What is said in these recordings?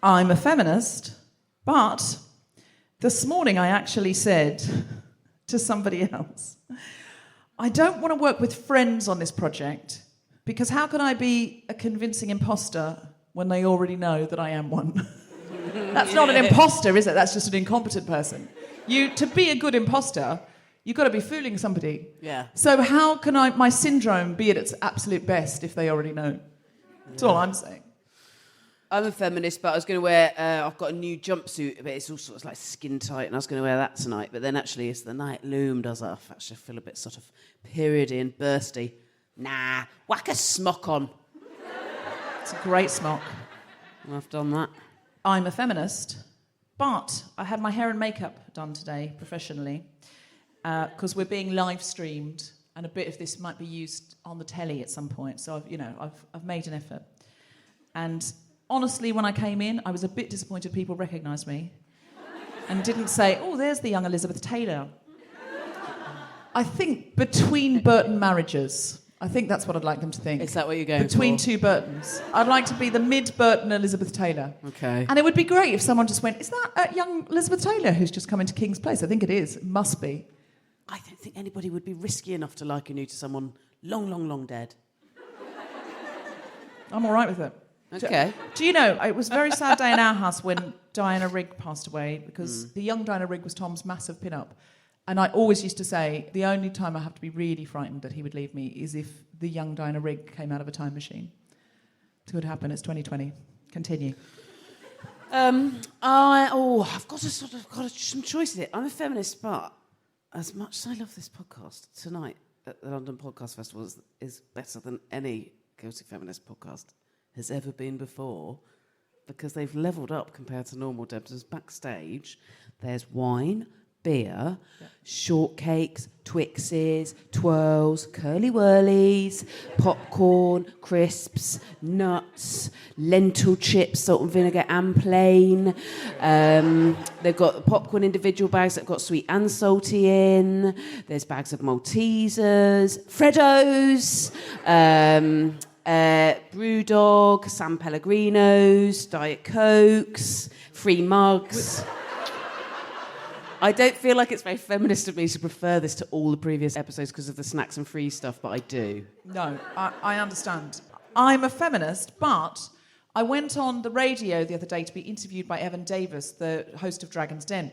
I'm a feminist, but this morning I actually said to somebody else, I don't want to work with friends on this project because how can I be a convincing imposter when they already know that I am one? That's not an imposter, is it? That's just an incompetent person. To be a good imposter, you've got to be fooling somebody. Yeah. So how can my syndrome be at its absolute best if they already know? That's all I'm saying. I'm a feminist, but I was going to wear... I've got a new jumpsuit, but it's all sort of like skin tight, and I was going to wear that tonight. But then actually, as the night loomed, I was like, I actually feel a bit sort of periody and bursty. Nah, whack a smock on. It's a great smock. And I've done that. I'm a feminist, but I had my hair and makeup done today professionally because we're being live streamed, and a bit of this might be used on the telly at some point. So I've made an effort. And honestly, when I came in, I was a bit disappointed people recognised me and didn't say, "Oh, there's the young Elizabeth Taylor." I think between Burton marriages. I think that's what I'd like them to think. Is that what you're going Between for? two Burtons. I'd like to be the mid-Burton Elizabeth Taylor. Okay. And it would be great if someone just went, is that young Elizabeth Taylor who's just come into King's Place? I think it is. It must be. I don't think anybody would be risky enough to liken you to someone long, long, long dead. I'm all right with it. Okay. Do you know, it was a very sad day in our house when Diana Rigg passed away because the young Diana Rigg was Tom's massive pin-up. And I always used to say, the only time I have to be really frightened that he would leave me is if the young Diana Rigg came out of a time machine. It could happen. It's 2020. Continue. I've got some choice here. I'm a feminist, but as much as I love this podcast, tonight at the London Podcast Festival is better than any Guilty Feminist podcast has ever been before because they've levelled up compared to normal Debs. Backstage, there's wine, beer, shortcakes, Twixes, twirls, curly whirlies, popcorn, crisps, nuts, lentil chips, salt and vinegar and plain. They've got popcorn individual bags that have got sweet and salty in. There's bags of Maltesers, Freddos, Brewdog, San Pellegrinos, Diet Cokes, free mugs. I don't feel like it's very feminist of me to prefer this to all the previous episodes because of the snacks and free stuff, but I do. No, I understand. I'm a feminist, but I went on the radio the other day to be interviewed by Evan Davis, the host of Dragon's Den,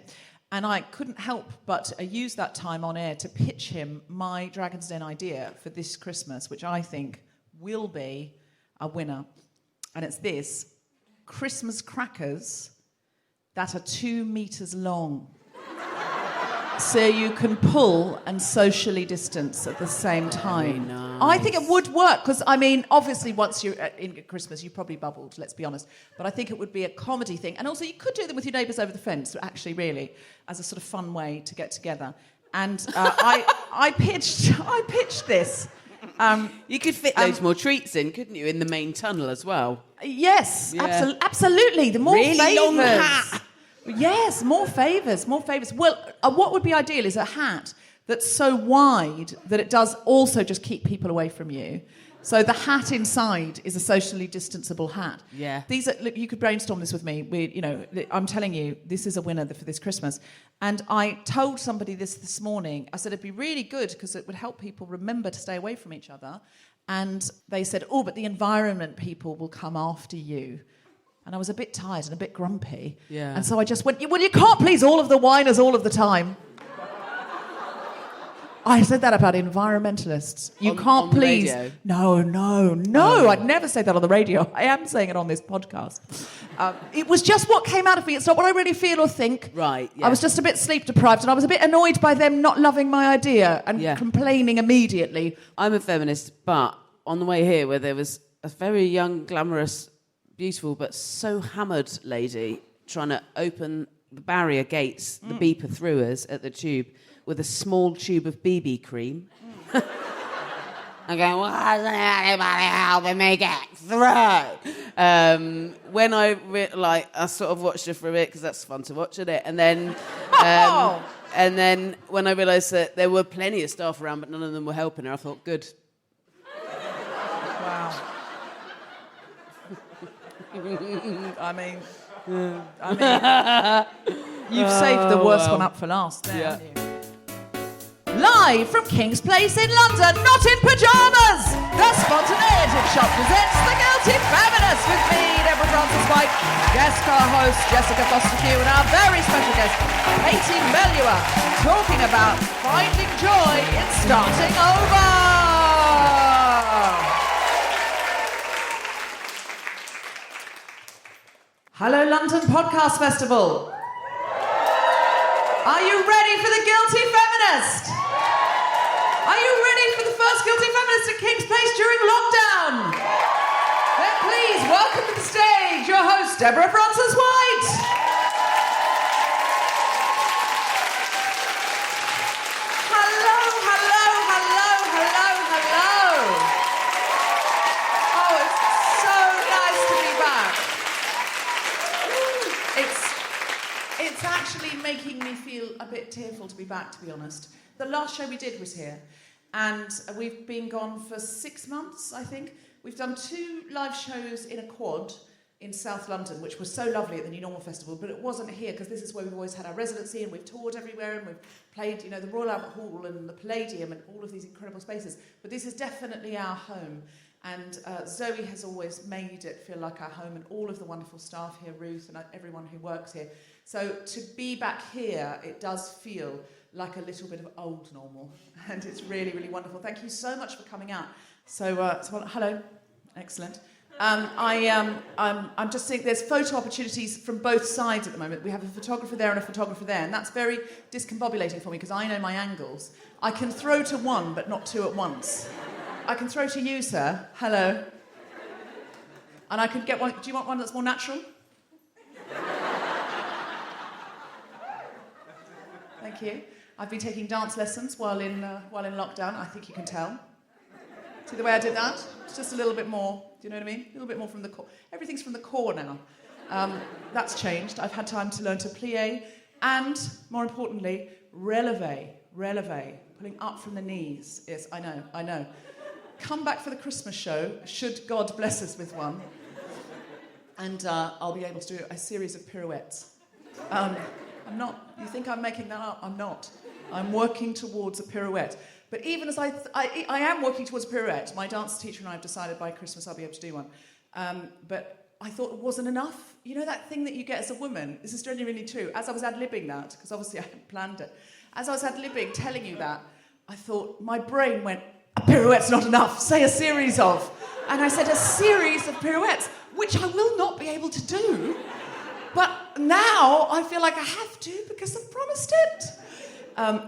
and I couldn't help but use that time on air to pitch him my Dragon's Den idea for this Christmas, which I think will be a winner. And it's this: Christmas crackers that are 2 meters long. So you can pull and socially distance at the same time. Nice. I think it would work because, I mean, obviously once you're in Christmas, you probably bubbled, let's be honest. But I think it would be a comedy thing. And also you could do them with your neighbours over the fence, actually, really, as a sort of fun way to get together. And I pitched this. You could fit loads more treats in, couldn't you, in the main tunnel as well? Yes, Yeah. Absolutely. The more Really favours. long hat. Yes, more favours. Well, what would be ideal is a hat that's so wide that it does also just keep people away from you. So the hat inside is a socially distanceable hat. Yeah. Look, you could brainstorm this with me. I'm telling you, this is a winner for this Christmas. And I told somebody this morning. I said it'd be really good because it would help people remember to stay away from each other. And they said, "Oh, but the environment people will come after you." And I was a bit tired and a bit grumpy. Yeah. And so I just went, "Well, you can't please all of the whiners all of the time." I said that about environmentalists. You can't on the please... radio? No. I'd never say that on the radio. I am saying it on this podcast. It was just what came out of me. It's not what I really feel or think. Right, yeah. I was just a bit sleep deprived and I was a bit annoyed by them not loving my idea and complaining immediately. I'm a feminist, but on the way here, where there was a very young, glamorous, beautiful, but so hammered lady trying to open the barrier gates, the beeper through us at the tube, with a small tube of BB cream. I'm going, why isn't anybody helping me get through? When I sort of watched her for a bit, because that's fun to watch, isn't it? And then, and then when I realised that there were plenty of staff around, but none of them were helping her, I thought, good. Wow. I mean, I mean, you've saved the worst one up for last there, Yeah. haven't you? Live from King's Place in London, not in pyjamas, the Spontaneity Shop presents The Guilty Feminist with me, Deborah Francis-White, guest co-host Jessica Foster-Hugh, and our very special guest, Katie Melua, talking about finding joy in starting over. Hello, London Podcast Festival. Are you ready for The Guilty Feminist? Are you ready for the first Guilty Feminist at King's Place during lockdown? Then please welcome to the stage your host, Deborah Francis-White. Hello, hello, hello, hello, hello. Oh, it's so nice to be back. It's actually making me feel a bit tearful to be back, to be honest. The last show we did was here, and we've been gone for 6 months, I think. We've done 2 live shows in a quad in South London, which was so lovely at the New Normal Festival, but it wasn't here because this is where we've always had our residency, and we've toured everywhere, and we've played, you know, the Royal Albert Hall and the Palladium and all of these incredible spaces. But this is definitely our home, and Zoe has always made it feel like our home, and all of the wonderful staff here, Ruth and everyone who works here. So to be back here, it does feel like a little bit of old normal, and it's really, really wonderful. Thank you so much for coming out. So hello, excellent. I'm just saying there's photo opportunities from both sides at the moment. We have a photographer there and a photographer there, and that's very discombobulating for me because I know my angles. I can throw to one, but not 2 at once. I can throw to you, sir. Hello. And I could get one. Do you want one that's more natural? Thank you. I've been taking dance lessons while in lockdown. I think you can tell. See the way I did that? It's just a little bit more. Do you know what I mean? A little bit more from the core. Everything's from the core now. That's changed. I've had time to learn to plie and, more importantly, releve. Pulling up from the knees. Yes, I know. Come back for the Christmas show, should God bless us with one. And I'll be able to do a series of pirouettes. I'm not. You think I'm making that up? I'm not. I'm working towards a pirouette. But even as I am working towards a pirouette, my dance teacher and I have decided by Christmas I'll be able to do one. But I thought it wasn't enough. You know that thing that you get as a woman? This is genuinely true. As I was ad-libbing that, because obviously I hadn't planned it, as I was ad-libbing telling you that, I thought, my brain went, a pirouette's not enough, say a series of. And I said, a series of pirouettes, which I will not be able to do. But now I feel like I have to because I've promised it.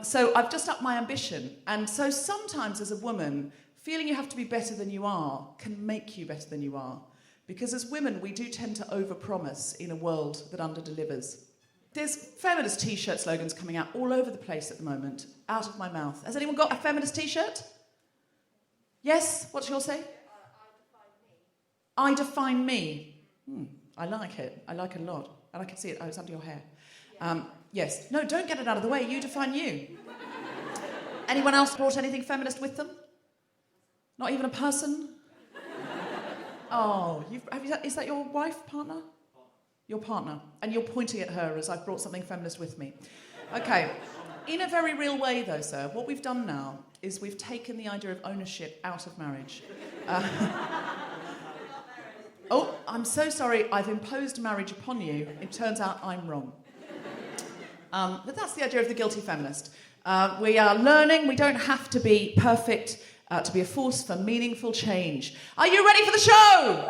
So I've just upped my ambition. And so sometimes as a woman, feeling you have to be better than you are can make you better than you are. Because as women, we do tend to overpromise in a world that underdelivers. There's feminist t-shirt slogans coming out all over the place at the moment, out of my mouth. Has anyone got a feminist t-shirt? Yes? What's yours say? I define me. I like it. I like it a lot. And I can see it. Oh, it's under your hair. Yes. No, don't get it out of the way. You define you. Anyone else brought anything feminist with them? Not even a person? Oh, is that your wife, partner? Your partner. And you're pointing at her as I've brought something feminist with me. Okay. In a very real way, though, sir, what we've done now is we've taken the idea of ownership out of marriage. Oh, I'm so sorry, I've imposed marriage upon you. It turns out I'm wrong. But that's the idea of the guilty feminist. We are learning, we don't have to be perfect to be a force for meaningful change. Are you ready for the show?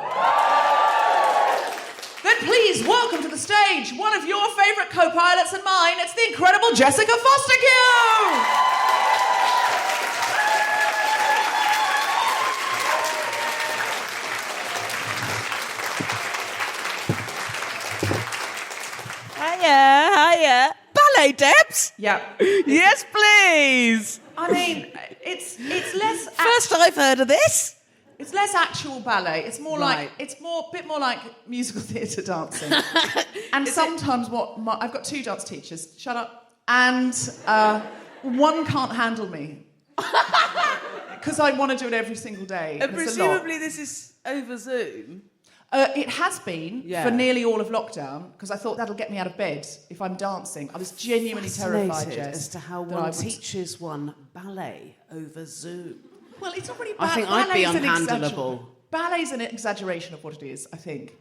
Then please welcome to the stage one of your favourite co-pilots and mine. It's the incredible Jessica Foster-Hugh! Hiya. Ballet, Debs? Yeah. Yes, please. I mean, it's less... First I've heard of this. It's less actual ballet. It's more Right. like... It's a bit more like musical theatre dancing. And sometimes I've got 2 dance teachers. Shut up. And one can't handle me. Because I want to do it every single day. And It's a lot. presumably this is over Zoom. It has been Yeah. for nearly all of lockdown because I thought that'll get me out of bed if I'm dancing. I was genuinely terrified, Fascinated Jess, as to how that one I would- teaches one ballet over Zoom. Well, it's not really I think I'd be unhandleable. Ballet's an exaggeration of what it is, I think.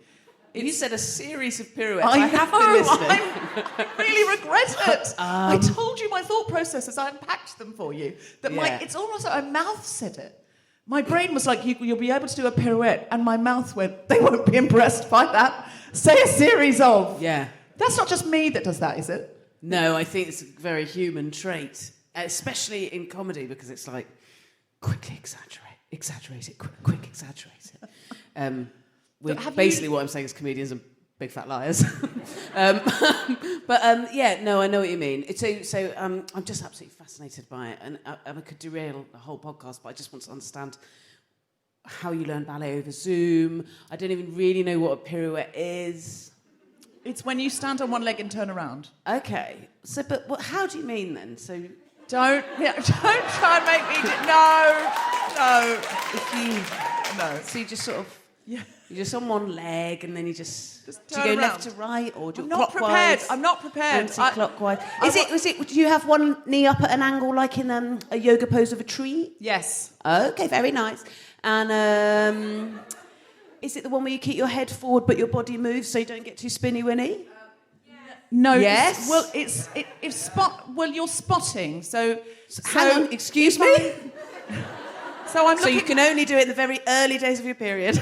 You said a series of pirouettes. I have know, been listening. I really regret it. I told you my thought process as I unpacked them for you. That Yeah. it's almost like my mouth said it. My brain was like, you'll be able to do a pirouette, and my mouth went, they won't be impressed by that. Say a series of. Yeah. That's not just me that does that, is it? No, I think it's a very human trait, especially in comedy, because it's like, quickly exaggerate it, quick exaggerate it. Basically what I'm saying is comedians are big fat liars. Yeah, no, I know what you mean. I'm just absolutely fascinated by it, and I could derail the whole podcast, but I just want to understand how you learn ballet over Zoom. I don't even really know what a pirouette is. It's when you stand on one leg and turn around. Okay, so but how do you mean then? So Don't try and make me no. No. So you just sort of Yeah. you're just on one leg, and then you just do you turn go around. left to right, or do you I'm not clockwise? prepared. I'm not prepared. Anti-clockwise. I Is it? Do you have one knee up at an angle, like in a yoga pose of a tree? Yes. Okay, very nice. And is it the one where you keep your head forward but your body moves so you don't get too spinny-winny? No. Yes? You're spotting. So Hang on, excuse me? So I'm So looking. you can only do it in the very early days of your period.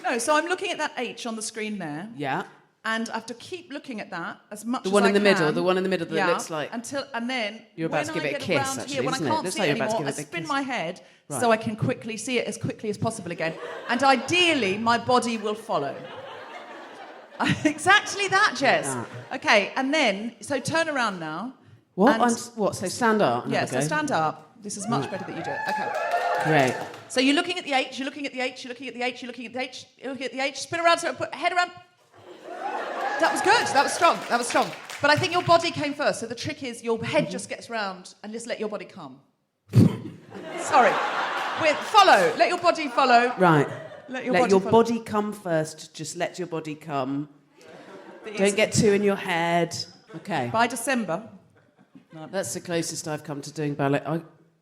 No. So I'm looking at that H on the screen there, Yeah. and I have to keep looking at that as much The as one I in the can. middle, the one in the middle that looks like... and then You're about to when give I it a get kiss, around actually, here, when I isn't it? can't Looks see like it you're about to anymore, I give it a spin kiss. my head Right. so I can quickly see it as quickly as possible again, and ideally my body will follow. Exactly that, Jess. Okay, and then so turn around now. What? And- So stand up? Yeah, so Okay. stand up. This is much better that you do it. Okay. Great. So you're looking at the H, you're looking at the H, you're looking at the H, you're looking at the H, you're looking at the H, spin around, so put head around. That was good, that was strong, that was strong. But I think your body came first, so the trick is your head just gets round and just let your body come. Sorry. Follow, let your body follow. Right. Let your Let body your follow. body come first. Just let your body come. It's- Don't get too in your head. Okay. By December. That's the closest I've come to doing ballet. I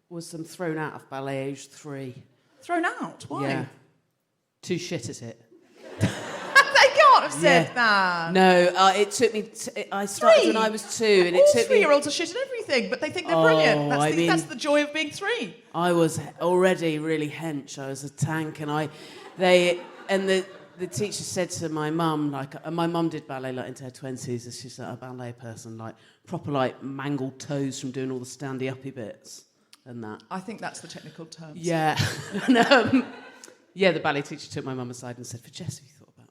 was thrown out of ballet age 3. Thrown out, why? Yeah. Too shit at it. They can't have said Yeah. that. No, it took me... I started when I was 2, and All it took me... 3-year-olds are shit at everything, but they think they're brilliant. I mean- That's the joy of being 3. I was already really hench. I was a tank, and the teacher said to my mum, my mum did ballet in her 20s, and she's a ballet person, proper mangled toes from doing all the standy-uppy bits and that. I think that's the technical term. Yeah. Yeah, the ballet teacher took my mum aside and said, "For Jess, have you thought about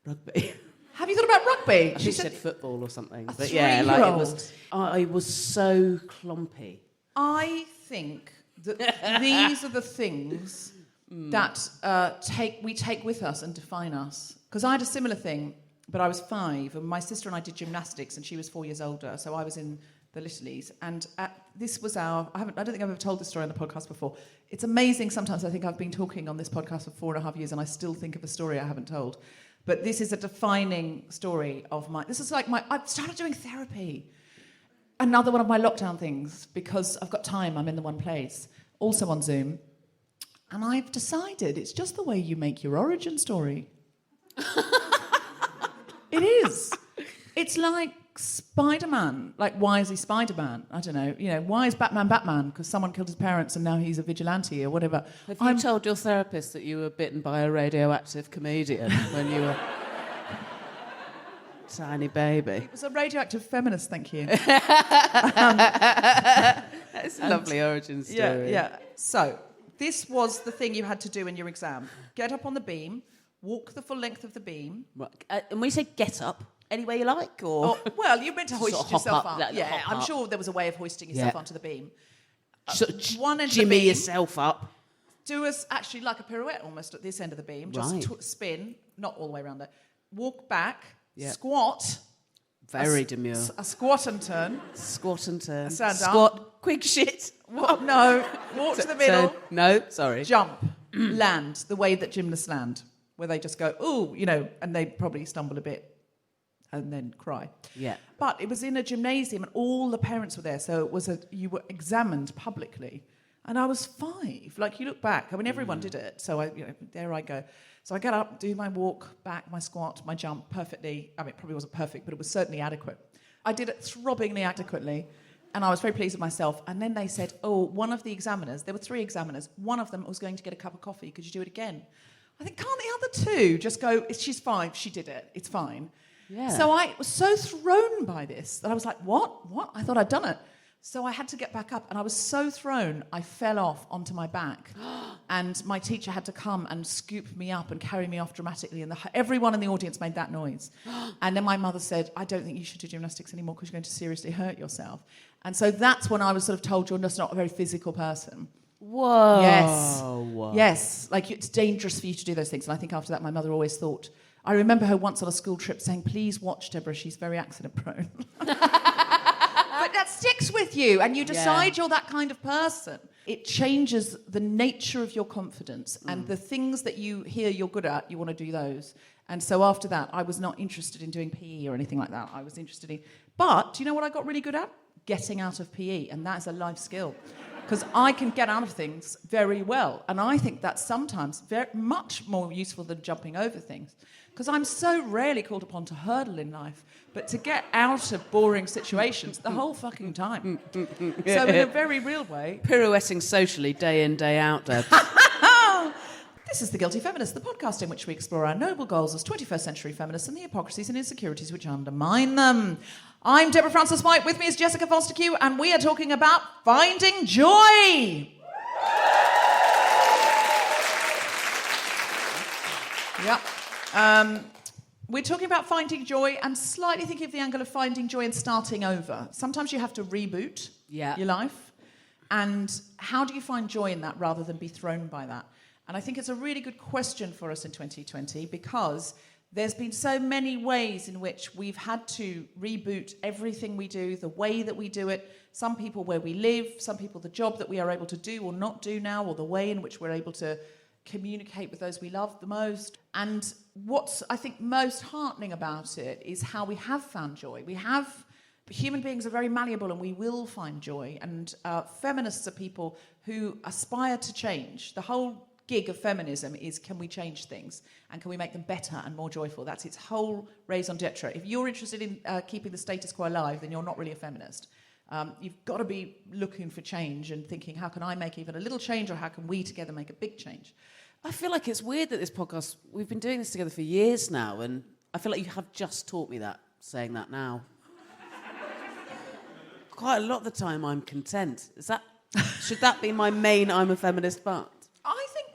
rugby?" Have you thought about rugby? I think she said football or something. A But yeah, it 3-year-old. was. I was so clumpy. I think that these are the things that we take with us and define us. Because I had a similar thing, but I was 5, and my sister and I did gymnastics, and she was 4 years older, so I was in the Littleys. And this was I don't think I've ever told this story on the podcast before. It's amazing sometimes. I think I've been talking on this podcast for 4.5 years, and I still think of a story I haven't told. But this is a defining story of I've started doing therapy. Another one of my lockdown things, because I've got time, I'm in the one place, also on Zoom. And I've decided it's just the way you make your origin story. It is. It's like Spider-Man. Like, why is he Spider-Man? I don't know. Why is Batman Batman? Because someone killed his parents and now he's a vigilante or whatever. Have you told your therapist that you were bitten by a radioactive comedian when you were a tiny baby? It was a radioactive feminist, thank you. That's a lovely origin story. Yeah. So, this was the thing you had to do in your exam. Get up on the beam, walk the full length of the beam. Right. And when you say get up, any way you like, or Well, you're meant to hoist Sort of hop yourself up, up. like, Yeah, hop I'm up. sure there was a way of hoisting yourself Yeah. onto the beam. sort of one end of the jimmy beam. yourself up? Do us actually like a pirouette almost at this end of the beam. Just Right. spin, not all the way around there. Walk back, Yeah. squat, Very demure. A squat and turn. Squat and turn. A stand up. Squat. Quick shit. No, walk to the middle. Turn. No, sorry. Jump, land, the way that gymnasts land, where they just go, ooh, and they probably stumble a bit and then cry. Yeah. But it was in a gymnasium and all the parents were there, so you were examined publicly. And I was 5. Like, you look back, I mean, everyone did it, so there I go. So I get up, do my walk back, my squat, my jump perfectly. I mean, it probably wasn't perfect, but it was certainly adequate. I did it throbbingly adequately. And I was very pleased with myself. And then they said, one of the examiners, there were 3 examiners, one of them was going to get a cup of coffee. Could you do it again? I think, can't the other 2 just go, she's 5, she did it, it's fine. Yeah. So I was so thrown by this that I was like, what? I thought I'd done it. So I had to get back up, and I was so thrown, I fell off onto my back. And my teacher had to come and scoop me up and carry me off dramatically. And everyone in the audience made that noise. And then my mother said, I don't think you should do gymnastics anymore because you're going to seriously hurt yourself. And so that's when I was sort of told, you're just not a very physical person. Whoa. Yes. Yes. Like, it's dangerous for you to do those things. And I think after that, my mother always thought, I remember her once on a school trip saying, please watch Deborah, she's very accident prone. But that sticks with you, and you decide you're that kind of person. It changes the nature of your confidence, and the things that you hear you're good at, you want to do those. And so after that, I was not interested in doing PE or anything like that. I was interested in... But do you know what I got really good at? Getting out of PE, and that is a life skill. Because I can get out of things very well, and I think that's sometimes very much more useful than jumping over things. Because I'm so rarely called upon to hurdle in life, but to get out of boring situations the whole fucking time. So in a very real way... Pirouetting socially day in, day out, Deb. This is The Guilty Feminist, the podcast in which we explore our noble goals as 21st century feminists and the hypocrisies and insecurities which undermine them. I'm Deborah Frances White, with me is Jessica Foster-Q, and we are talking about finding joy. Yep. We're talking about finding joy and slightly thinking of the angle of finding joy and starting over. Sometimes you have to reboot your life. And how do you find joy in that rather than be thrown by that? And I think it's a really good question for us in 2020 because there's been so many ways in which we've had to reboot everything we do, the way that we do it. Some people where we live, some people the job that we are able to do or not do now, or the way in which we're able to communicate with those we love the most. And what's, I think, most heartening about it is how we have found joy. Human beings are very malleable and we will find joy. And feminists are people who aspire to change. The whole gig of feminism is, can we change things? And can we make them better and more joyful? That's its whole raison d'etre. If you're interested in keeping the status quo alive, then you're not really a feminist. You've got to be looking for change and thinking, how can I make even a little change, or how can we together make a big change? I feel like it's weird that this podcast, we've been doing this together for years now, and I feel like you have just taught me that, saying that now. Quite a lot of the time I'm content. Should that be my main I'm a feminist but? I think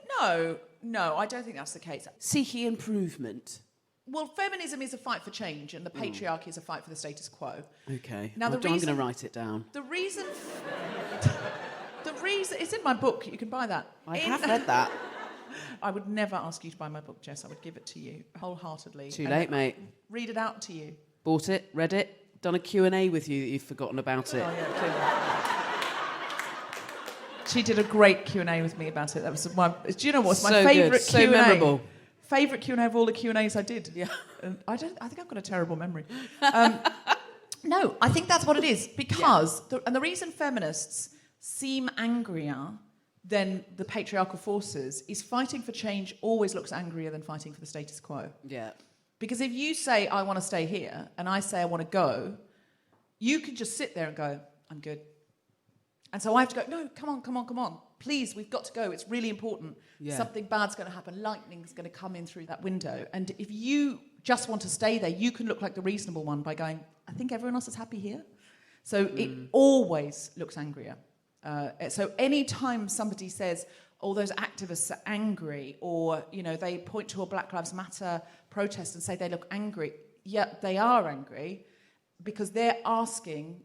no, I don't think that's the case. Seeking improvement. Well, feminism is a fight for change, and the patriarchy is a fight for the status quo. Okay. Now, I'm going to write it down. The reason, it's in my book. You can buy that. I have read that. I would never ask you to buy my book, Jess. I would give it to you wholeheartedly. Too late, mate. Read it out to you. Bought it, read it, done a Q&A with you that you've forgotten about it. Oh, yeah, clearly. She did a great Q&A with me about it. That was do you know what's my favourite Q&A? So memorable. Favourite Q&A of all the Q&As I did. Yeah. I think I've got a terrible memory. No, I think that's what it is. Because, the reason feminists seem angrier than the patriarchal forces is fighting for change always looks angrier than fighting for the status quo. Yeah. Because if you say, I want to stay here, and I say, I want to go, you can just sit there and go, I'm good. And so I have to go, no, come on. Please, we've got to go. It's really important. Yeah. Something bad's going to happen. Lightning's going to come in through that window. And if you just want to stay there, you can look like the reasonable one by going, I think everyone else is happy here. So it always looks angrier. So any time somebody says, oh, those activists are angry, or, they point to a Black Lives Matter protest and say they look angry, yeah, they are angry because they're asking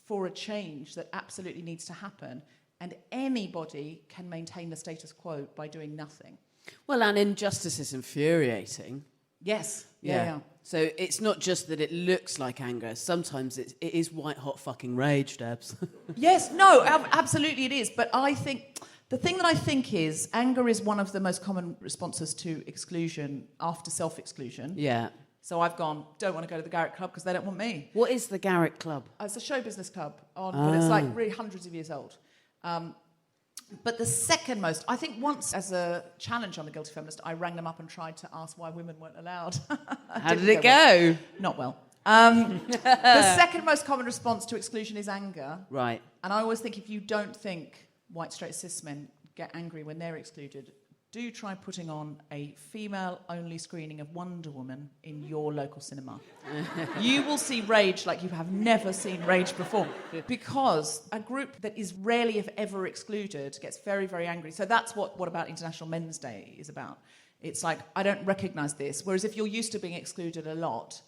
for a change that absolutely needs to happen, and anybody can maintain the status quo by doing nothing. Well, and injustice is infuriating. Yes. Yeah. So it's not just that it looks like anger. Sometimes it is white hot fucking rage, Debs. Yes, no, absolutely it is. But I think the thing that I think is anger is one of the most common responses to exclusion after self-exclusion. Yeah. So I've gone, don't want to go to the Garrick Club because they don't want me. What is the Garrick Club? It's a show business club, but it's like really hundreds of years old. But the second most, I think once as a challenge on The Guilty Feminist, I rang them up and tried to ask why women weren't allowed. How did it go? Not well. The second most common response to exclusion is anger. Right. And I always think if you don't think white, straight, cis men get angry when they're excluded, do try putting on a female-only screening of Wonder Woman in your local cinema. You will see rage like you have never seen rage before, because a group that is rarely, if ever, excluded gets very, very angry. So that's what about International Men's Day is about. It's like, I don't recognise this. Whereas if you're used to being excluded a lot,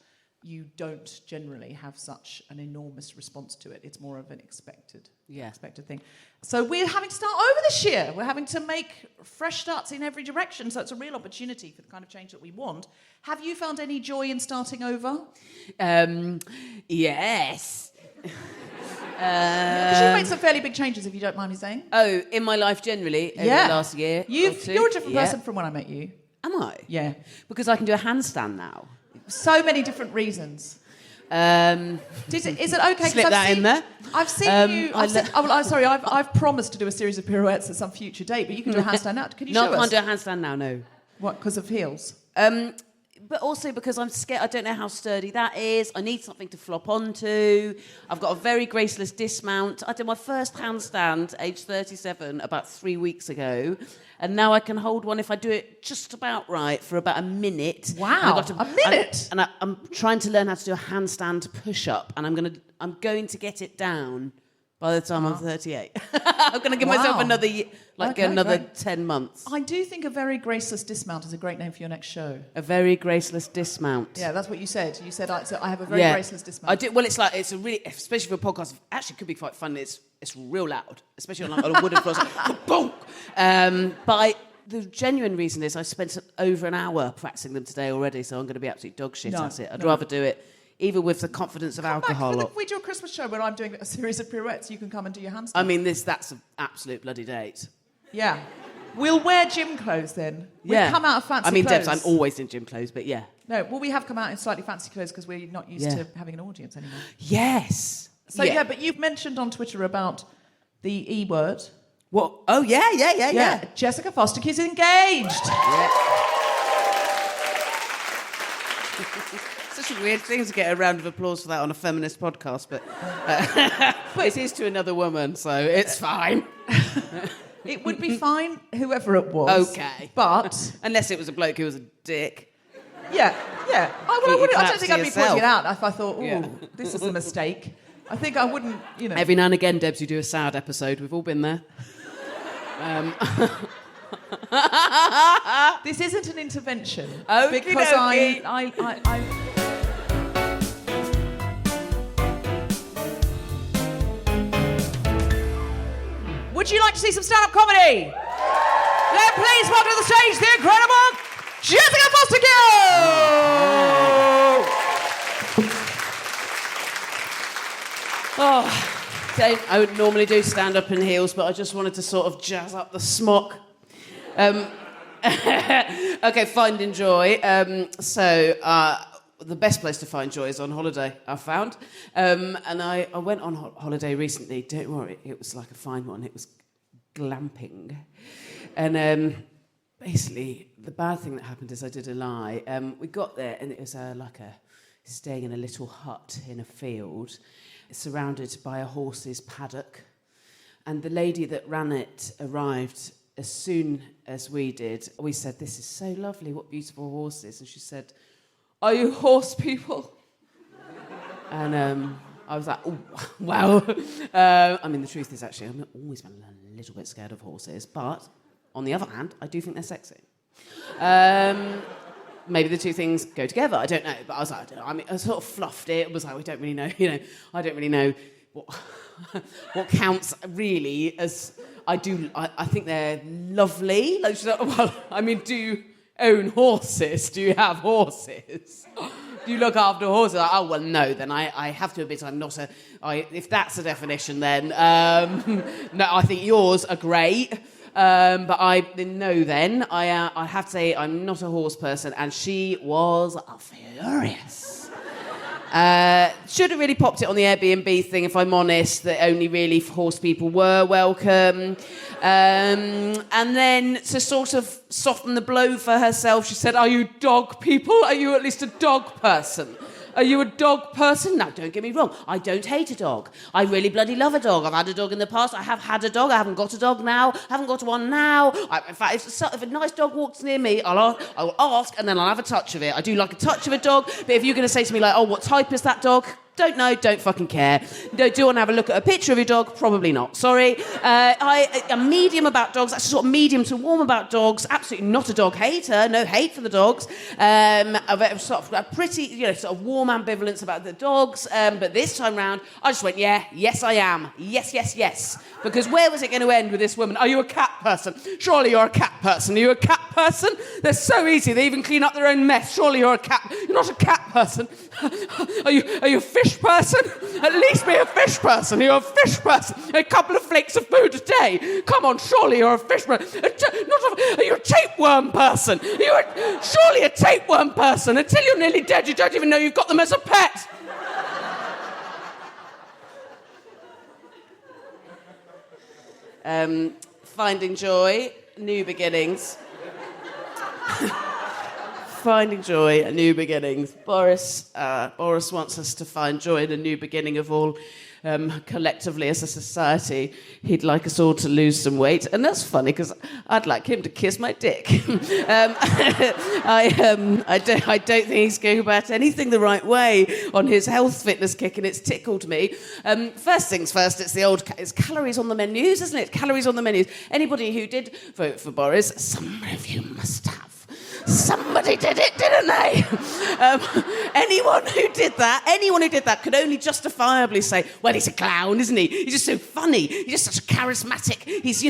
you don't generally have such an enormous response to it. It's more of an expected thing. So we're having to start over this year. We're having to make fresh starts in every direction. So it's a real opportunity for the kind of change that we want. Have you found any joy in starting over? Yes. Because you've made some fairly big changes, if you don't mind me saying. Oh, in my life generally, over the last year or two. You're a different person from when I met you. Am I? Yeah. Because I can do a handstand now. So many different reasons. Is it okay? Slip that in there. I've seen you. I've promised to do a series of pirouettes at some future date, but you can do a handstand now. Can you show us? No, I can't do a handstand now. No. What? Because of heels? But also because I'm scared. I don't know how sturdy that is. I need something to flop onto. I've got a very graceless dismount. I did my first handstand, age 37, about 3 weeks ago. And now I can hold one if I do it just about right for about a minute. Wow, a minute? I'm trying to learn how to do a handstand push-up, and I'm going to get it down by the time I'm 38. I'm going to give myself another 10 months. I do think a very graceless dismount is a great name for your next show. A very graceless dismount. Yeah, that's what you said. You said I have a very graceless dismount. I do. Well, it's a really, especially for a podcast. Actually, it could be quite fun. It's real loud, especially on a wooden floor. It's like, bonk. But the genuine reason is I spent over an hour practicing them today already, so I'm going to be absolute dog shit at it. I'd rather do it, even with the confidence of alcohol. If we do a Christmas show where I'm doing a series of pirouettes, you can come and do your handstand. I mean, that's an absolute bloody date. Yeah. We'll wear gym clothes then. We've come out of fancy clothes. I mean, Debs, I'm always in gym clothes, but yeah. No, well, we have come out in slightly fancy clothes because we're not used to having an audience anymore. Yes. So, but you've mentioned on Twitter about the E word. What? Oh, yeah. Jessica Foster is engaged. Yeah. Such a weird thing to get a round of applause for that on a feminist podcast, but it is to another woman, so it's fine. It would be fine, whoever it was. Okay. But... Unless it was a bloke who was a dick. Yeah. I don't think I'd be pointing it out if I thought, this is a mistake. I think I wouldn't, Every now and again, Debs, you do a sad episode. We've all been there. This isn't an intervention. Because I Would you like to see some stand-up comedy? Then please welcome to the stage the incredible Jessica Foster I would normally do stand-up in heels, but I just wanted to sort of jazz up the smock. Okay, finding joy. The best place to find joy is on holiday, I've found. And I went on holiday recently. Don't worry, it was like a fine one. It was glamping. And basically, the bad thing that happened is I did a lie. We got there, and it was staying in a little hut in a field, surrounded by a horse's paddock. And the lady that ran it arrived as soon as we did. We said, "This is so lovely, what beautiful horses." And she said, "Are you horse people?" And I was like, "Oh, wow." I mean, the truth is actually, I've always been a little bit scared of horses, but on the other hand, I do think they're sexy. Maybe the two things go together, I don't know. But I was like, I sort of fluffed it. It was like, we don't really know, I don't really know what counts really as I do. I think they're lovely. Like, well, I mean, do own horses? Do you have horses? Do you look after horses? Oh, well, no, then I have to admit I'm not if that's a definition, then, no, I think yours are great. But I have to say I'm not a horse person, and she was furious. Should have really popped it on the Airbnb thing, if I'm honest, that only really horse people were welcome. And then to sort of soften the blow for herself, she said, "Are you dog people? Are you at least a dog person? Are you a dog person?" Now, don't get me wrong. I don't hate a dog. I really bloody love a dog. I've had a dog in the past. I have had a dog. I haven't got a dog now. I haven't got one now. In fact, if a nice dog walks near me, I will ask, and then I'll have a touch of it. I do like a touch of a dog, but if you're going to say to me, like, "Oh, what type is that dog?" Don't know, don't fucking care. Do you want to have a look at a picture of your dog? Probably not, sorry. I'm medium about dogs, actually sort of medium to warm about dogs. Absolutely not a dog hater, no hate for the dogs. Sort of a pretty, sort of warm ambivalence about the dogs. But this time round, I just went, yes I am. Yes. Because where was it going to end with this woman? Are you a cat person? Surely you're a cat person. Are you a cat person? They're so easy, they even clean up their own mess. Surely you're a cat. You're not a cat person. Are you a fish person? At least be a fish person. You're a fish person. A couple of flakes of food a day. Come on, surely you're a fish person. Are you a tapeworm person? Surely a tapeworm person. Until you're nearly dead, you don't even know you've got them as a pet. Finding joy, new beginnings. Finding joy and new beginnings. Boris wants us to find joy in a new beginning of all. Collectively as a society, he'd like us all to lose some weight, and that's funny because I'd like him to kiss my dick. I don't think he's going about anything the right way on his health fitness kick, and it's tickled me. First things first, it's calories on the menus, isn't it? Calories on the menus. Anybody who did vote for Boris, some of you must have. Somebody did it, didn't they? Anyone who did that could only justifiably say, well, he's a clown, isn't he? He's just so funny. He's just such a charismatic. He's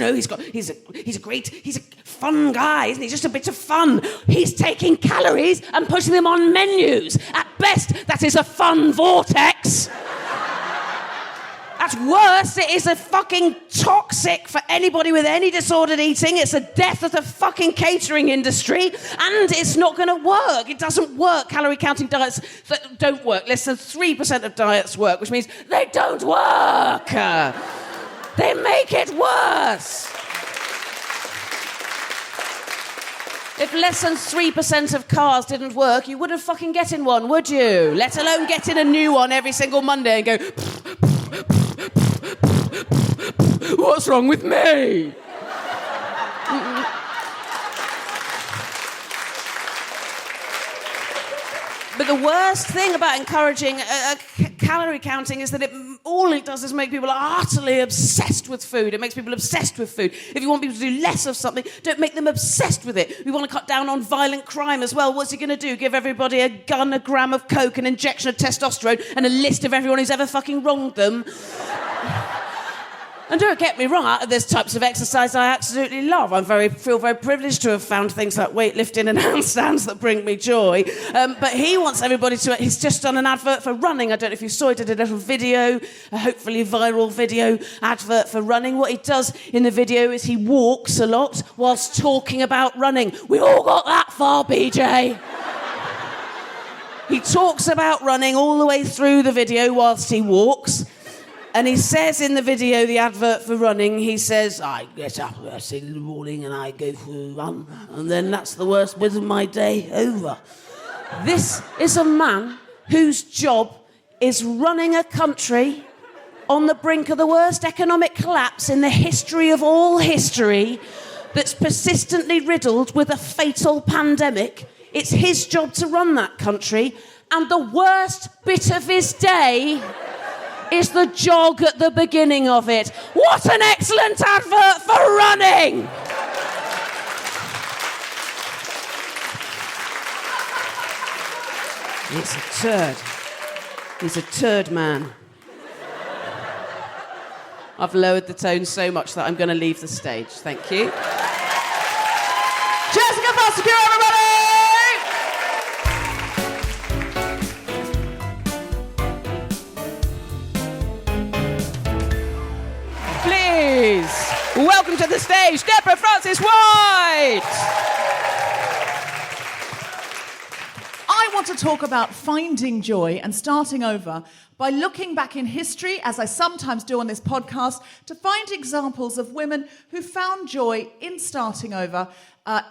a fun guy, isn't he? Just a bit of fun. He's taking calories and putting them on menus. At best, that is a fun vortex. At worst, it is a fucking toxic for anybody with any disordered eating. It's a death of the fucking catering industry, and it's not going to work. It doesn't work. Calorie counting diets don't work. Less than 3% of diets work, which means they don't work. They make it worse. If less than 3% of cars didn't work, you wouldn't fucking get in one, would you? Let alone get in a new one every single Monday and go... What's wrong with me? But the worst thing about encouraging calorie counting is that all it does is make people utterly obsessed with food. It makes people obsessed with food. If you want people to do less of something, don't make them obsessed with it. We want to cut down on violent crime as well. What's he going to do? Give everybody a gun, a gram of coke, an injection of testosterone, and a list of everyone who's ever fucking wronged them? And don't get me wrong, there's types of exercise I absolutely love. I feel very privileged to have found things like weightlifting and handstands that bring me joy. But he wants everybody to... He's just done an advert for running. I don't know if you saw it. He did a little video, a hopefully viral video advert for running. What he does in the video is he walks a lot whilst talking about running. We've all got that far, BJ. He talks about running all the way through the video whilst he walks. And he says in the video, the advert for running, he says, I get up first thing in the morning and I go for a run, and then that's the worst bit of my day over. This is a man whose job is running a country on the brink of the worst economic collapse in the history of all history, that's persistently riddled with a fatal pandemic. It's his job to run that country, and the worst bit of his day is the jog at the beginning of it. What an excellent advert for running! He's a turd. He's a turd man. I've lowered the tone so much that I'm going to leave the stage. Thank you. Jessica Foster, everybody! welcome to the stage, Deborah Frances-White. I want to talk about finding joy and starting over by looking back in history, as I sometimes do on this podcast, to find examples of women who found joy in starting over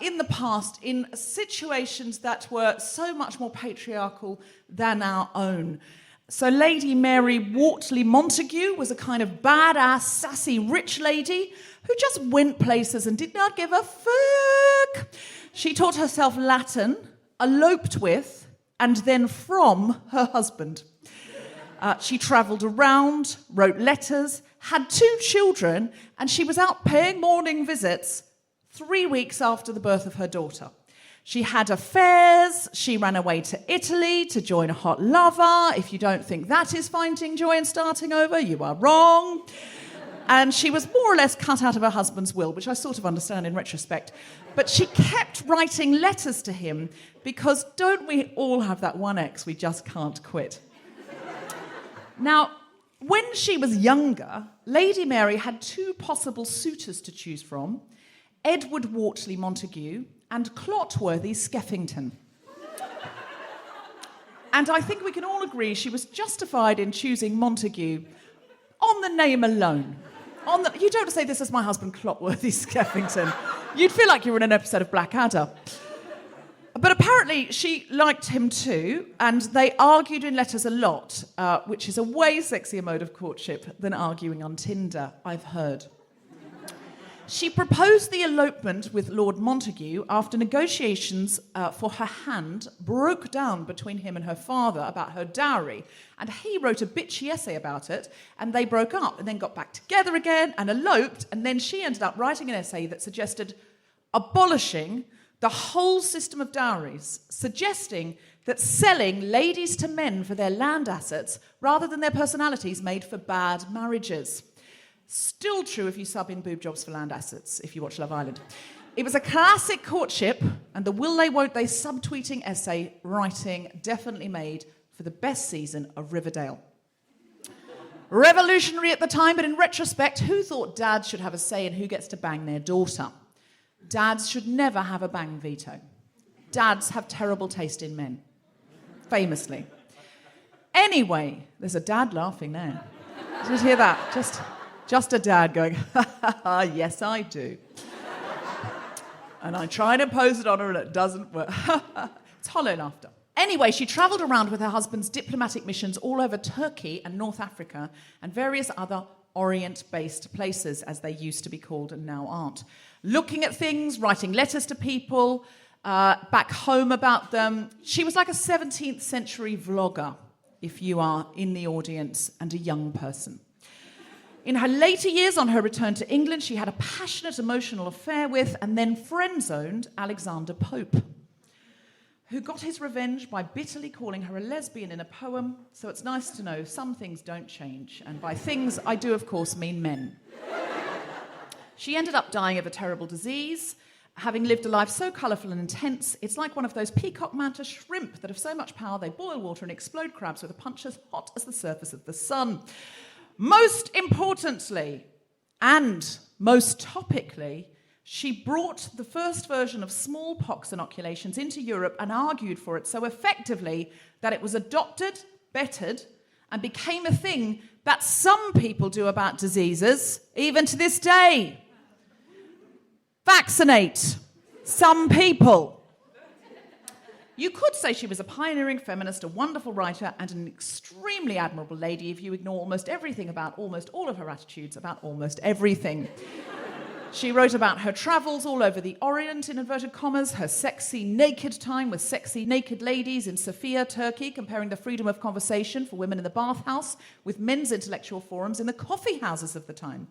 in the past, in situations that were so much more patriarchal than our own. So Lady Mary Wortley Montagu was a kind of badass, sassy, rich lady who just went places and did not give a fuck. She taught herself Latin, eloped with, and then from her husband. She travelled around, wrote letters, had 2 children, and she was out paying morning visits 3 weeks after the birth of her daughter. She had affairs, she ran away to Italy to join a hot lover. If you don't think that is finding joy and starting over, you are wrong. And she was more or less cut out of her husband's will, which I sort of understand in retrospect. But she kept writing letters to him because don't we all have that one ex we just can't quit? Now, when she was younger, Lady Mary had 2 possible suitors to choose from, Edward Wortley Montagu and Clotworthy Skeffington. And I think we can all agree she was justified in choosing Montagu on the name alone. You don't say, this is my husband, Clotworthy Skeffington. You'd feel like you were in an episode of Blackadder. But apparently she liked him too, and they argued in letters a lot, which is a way sexier mode of courtship than arguing on Tinder, I've heard. She proposed the elopement with Lord Montagu after negotiations for her hand broke down between him and her father about her dowry. And he wrote a bitchy essay about it, and they broke up and then got back together again and eloped. And then she ended up writing an essay that suggested abolishing the whole system of dowries, suggesting that selling ladies to men for their land assets rather than their personalities made for bad marriages. Still true if you sub in boob jobs for land assets, if you watch Love Island. It was a classic courtship, and the will they, won't they subtweeting essay writing definitely made for the best season of Riverdale. Revolutionary at the time, but in retrospect, who thought dads should have a say in who gets to bang their daughter? Dads should never have a bang veto. Dads have terrible taste in men. Famously. Anyway, there's a dad laughing there. Did you hear that? Just a dad going, ha ha ha, yes I do. And I try and impose it on her and it doesn't work. It's hollow laughter. Anyway, she travelled around with her husband's diplomatic missions all over Turkey and North Africa and various other Orient-based places, as they used to be called and now aren't. Looking at things, writing letters to people, back home about them. She was like a 17th century vlogger, if you are in the audience and a young person. In her later years, on her return to England, she had a passionate emotional affair with and then friend-zoned Alexander Pope, who got his revenge by bitterly calling her a lesbian in a poem. So it's nice to know some things don't change. And by things, I do, of course, mean men. She ended up dying of a terrible disease, having lived a life so colourful and intense, it's like one of those peacock mantis shrimp that have so much power they boil water and explode crabs with a punch as hot as the surface of the sun. Most importantly, and most topically, she brought the first version of smallpox inoculations into Europe and argued for it so effectively that it was adopted, bettered, and became a thing that some people do about diseases, even to this day. Vaccinate some people. You could say she was a pioneering feminist, a wonderful writer, and an extremely admirable lady if you ignore almost everything about almost all of her attitudes about almost everything. She wrote about her travels all over the Orient, in inverted commas, her sexy naked time with sexy naked ladies in Sofia, Turkey, comparing the freedom of conversation for women in the bathhouse with men's intellectual forums in the coffee houses of the time.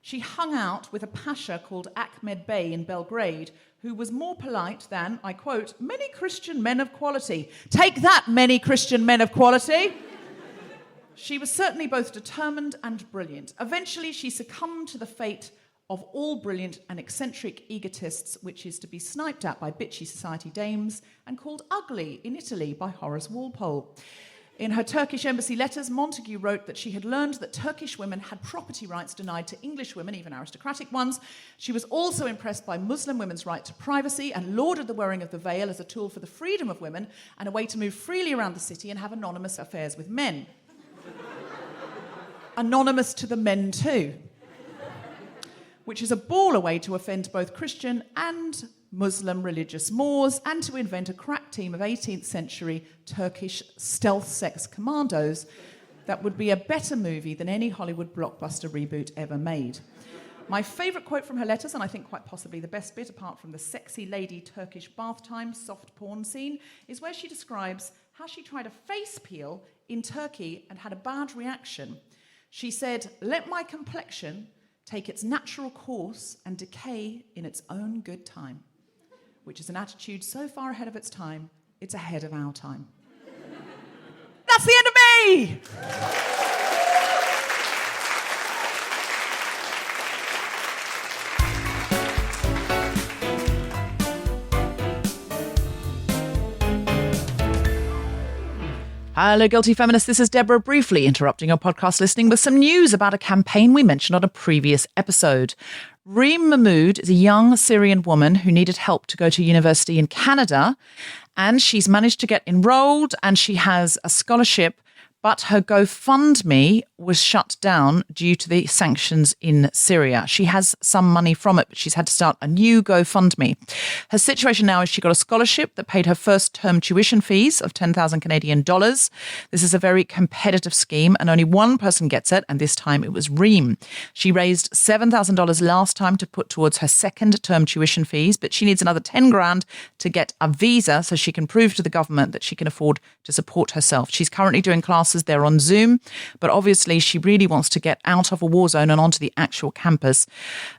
She hung out with a pasha called Ahmed Bey in Belgrade, who was more polite than, I quote, many Christian men of quality. Take that, many Christian men of quality. She was certainly both determined and brilliant. Eventually, she succumbed to the fate of all brilliant and eccentric egotists, which is to be sniped at by bitchy society dames and called ugly in Italy by Horace Walpole. In her Turkish embassy letters, Montagu wrote that she had learned that Turkish women had property rights denied to English women, even aristocratic ones. She was also impressed by Muslim women's right to privacy and lauded the wearing of the veil as a tool for the freedom of women and a way to move freely around the city and have anonymous affairs with men. Anonymous to the men too, which is a baller way to offend both Christian and Muslim religious Moors and to invent a crack team of 18th century Turkish stealth sex commandos that would be a better movie than any Hollywood blockbuster reboot ever made. My favourite quote from her letters, and I think quite possibly the best bit apart from the sexy lady Turkish bath time soft porn scene, is where she describes how she tried a face peel in Turkey and had a bad reaction. She said, "Let my complexion take its natural course and decay in its own good time," which is an attitude so far ahead of its time, it's ahead of our time. That's the end of me! Hello, Guilty Feminists. This is Deborah, briefly interrupting your podcast listening with some news about a campaign we mentioned on a previous episode. Reem Mahmood is a young Syrian woman who needed help to go to university in Canada, and she's managed to get enrolled and she has a scholarship, but her GoFundMe was shut down due to the sanctions in Syria. She has some money from it, but she's had to start a new GoFundMe. Her situation now is she got a scholarship that paid her first term tuition fees of 10,000 Canadian dollars. This is a very competitive scheme and only one person gets it, and this time it was Reem. She raised $7,000 last time to put towards her second term tuition fees, but she needs another 10 grand to get a visa so she can prove to the government that she can afford to support herself. She's currently doing classes there on Zoom, but obviously she really wants to get out of a war zone and onto the actual campus.